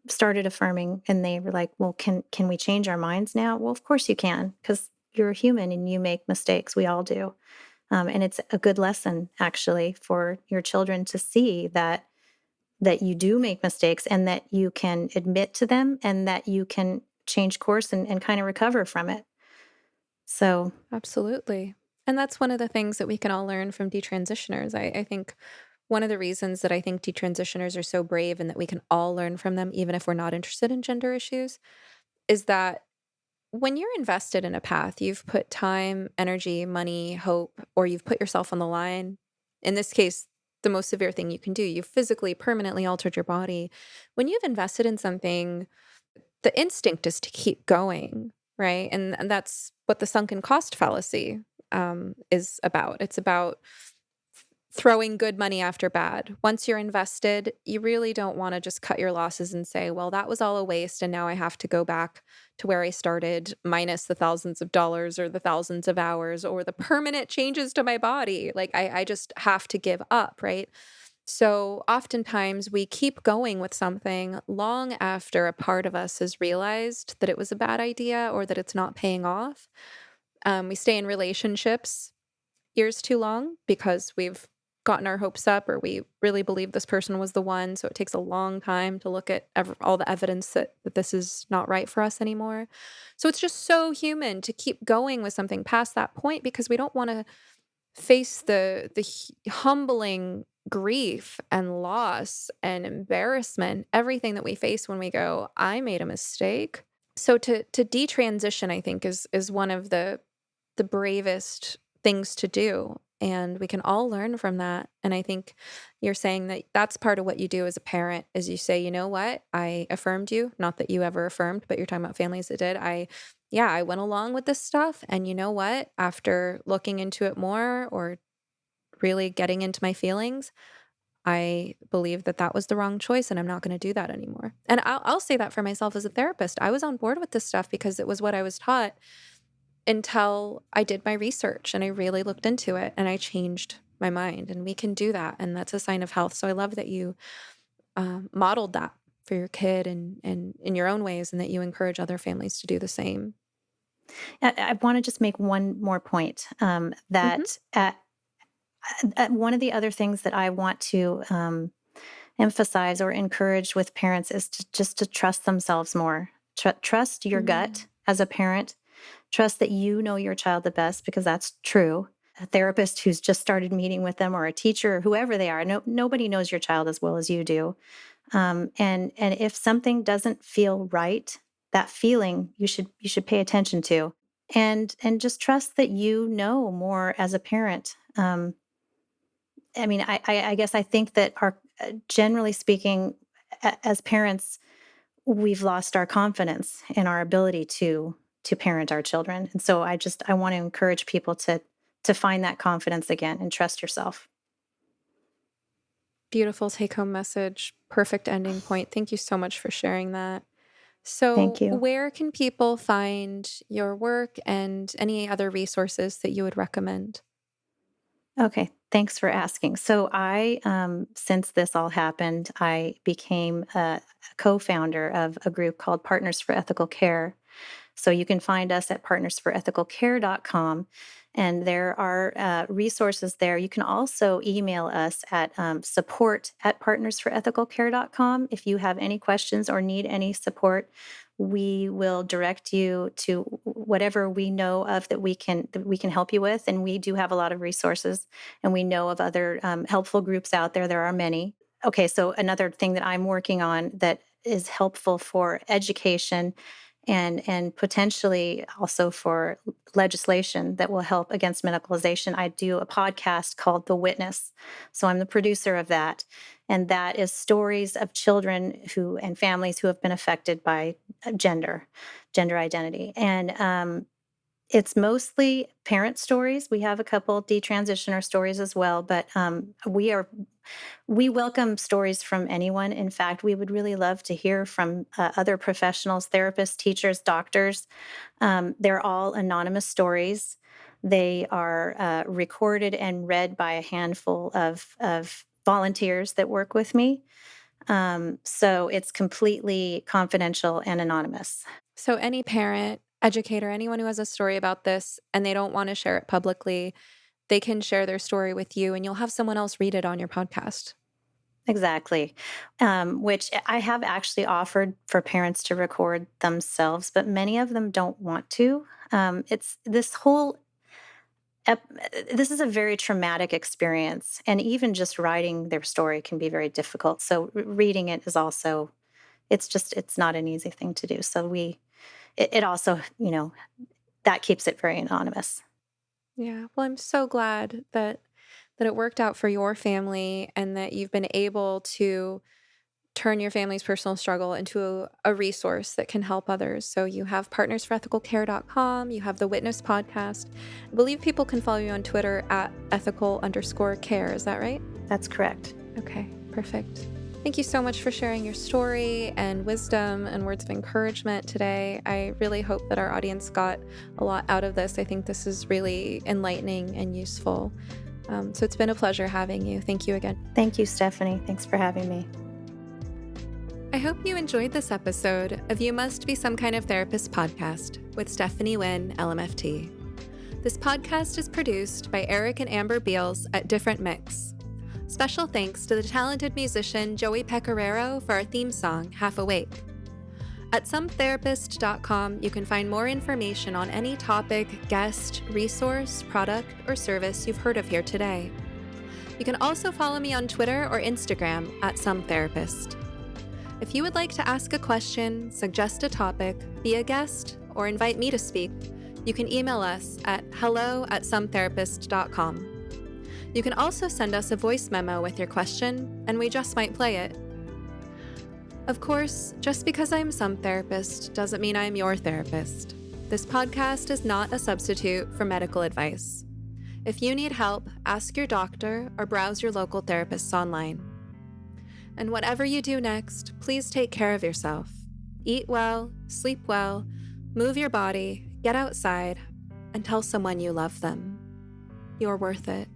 started affirming and they were like, "Well, can we change our minds now?" Well, of course you can, because 'cause you're a human and you make mistakes, we all do. And it's a good lesson actually for your children to see that you do make mistakes and that you can admit to them and that you can change course and kind of recover from it. So, Absolutely. And that's one of the things that we can all learn from detransitioners. I think one of the reasons that I think detransitioners are so brave and that we can all learn from them, even if we're not interested in gender issues, is that when you're invested in a path, you've put time, energy, money, hope, or you've put yourself on the line. In this case, the most severe thing you can do, you've physically, permanently altered your body. When you've invested in something, the instinct is to keep going, right? And that's what the sunken cost fallacy is about. It's about throwing good money after bad. Once you're invested, you really don't want to just cut your losses and say, well, that was all a waste. And now I have to go back to where I started, minus the thousands of dollars or the thousands of hours or the permanent changes to my body. Like, I just have to give up, right? So oftentimes we keep going with something long after a part of us has realized that it was a bad idea or that it's not paying off. We stay in relationships years too long because we've gotten our hopes up or we really believe this person was the one. So it takes a long time to look at all the evidence that this is not right for us anymore. So it's just so human to keep going with something past that point because we don't want to face the humbling grief and loss and embarrassment, everything that we face when we go, I made a mistake. So to detransition, I think is one of the bravest things to do. And we can all learn from that. And I think you're saying that that's part of what you do as a parent is you say, you know what? I affirmed you. Not that you ever affirmed, but you're talking about families that did. I went along with this stuff. And you know what? After looking into it more or really getting into my feelings, I believe that that was the wrong choice and I'm not going to do that anymore. And I'll say that for myself as a therapist. I was on board with this stuff because it was what I was taught until I did my research and I really looked into it and I changed my mind. And we can do that. And that's a sign of health. So I love that you modeled that for your kid and in your own ways and that you encourage other families to do the same. I want to just make one more point, Hmm. that one of the other things that I want to emphasize or encourage with parents is to trust themselves more. Trust your gut as a parent. Trust that you know your child the best, because that's true. A therapist who's just started meeting with them, or a teacher, or whoever they are, nobody knows your child as well as you do. And if something doesn't feel right, that feeling you should pay attention to, and just trust that you know more as a parent. I mean, I guess I think that our generally speaking, as parents, we've lost our confidence in our ability to parent our children, and so I want to encourage people to find that confidence again and trust yourself. Beautiful take home message. Perfect ending point. Thank you so much for sharing that. Thank So, you. where can people find your work and any other resources that you would recommend? Okay, thanks for asking. So since this all happened, I became a co-founder of a group called Partners for Ethical Care. So you can find us at partnersforethicalcare.com, and there are resources there. You can also email us at support@partnersforethicalcare.com if you have any questions or need any support. We will direct you to whatever we know of that we can help you with, and we do have a lot of resources, and we know of other helpful groups out there. There are many. Okay, so another thing that I'm working on that is helpful for education and potentially also for legislation that will help against medicalization. I do a podcast called The Witness. So I'm the producer of that. And that is stories of children who and families who have been affected by gender identity. And it's mostly parent stories. We have a couple detransitioner stories as well, but we welcome stories from anyone. In fact, we would really love to hear from other professionals, therapists, teachers, doctors. They're all anonymous stories. They are recorded and read by a handful of volunteers that work with me. So it's completely confidential and anonymous. So, any parent, educator, anyone who has a story about this and they don't want to share it publicly, they can share their story with you and you'll have someone else read it on your podcast. Exactly. Which I have actually offered for parents to record themselves, but many of them don't want to. It's this whole this is a very traumatic experience, and even just writing their story can be very difficult. So reading it is also it's not an easy thing to do. So it also, that keeps it very anonymous. Yeah. Well, I'm so glad that it worked out for your family and that you've been able to turn your family's personal struggle into a resource that can help others. So you have partnersforethicalcare.com, you have the Witness podcast. I believe people can follow you on Twitter at ethical_care. Is that right? That's correct. Okay, perfect. Thank you so much for sharing your story and wisdom and words of encouragement today. I really hope that our audience got a lot out of this. I think this is really enlightening and useful. So it's been a pleasure having you. Thank you again. Thank you, Stephanie. Thanks for having me. I hope you enjoyed this episode of You Must Be Some Kind of Therapist podcast with Stephanie Wynn, LMFT. This podcast is produced by Eric and Amber Beals at Different Mix. Special thanks to the talented musician Joey Pecoraro for our theme song, Half Awake. At sometherapist.com, you can find more information on any topic, guest, resource, product, or service you've heard of here today. You can also follow me on Twitter or Instagram at sometherapist. If you would like to ask a question, suggest a topic, be a guest, or invite me to speak, you can email us at hello@sometherapist.com. You can also send us a voice memo with your question, and we just might play it. Of course, just because I'm some therapist doesn't mean I'm your therapist. This podcast is not a substitute for medical advice. If you need help, ask your doctor or browse your local therapists online. And whatever you do next, please take care of yourself. Eat well, sleep well, move your body, get outside, and tell someone you love them. You're worth it.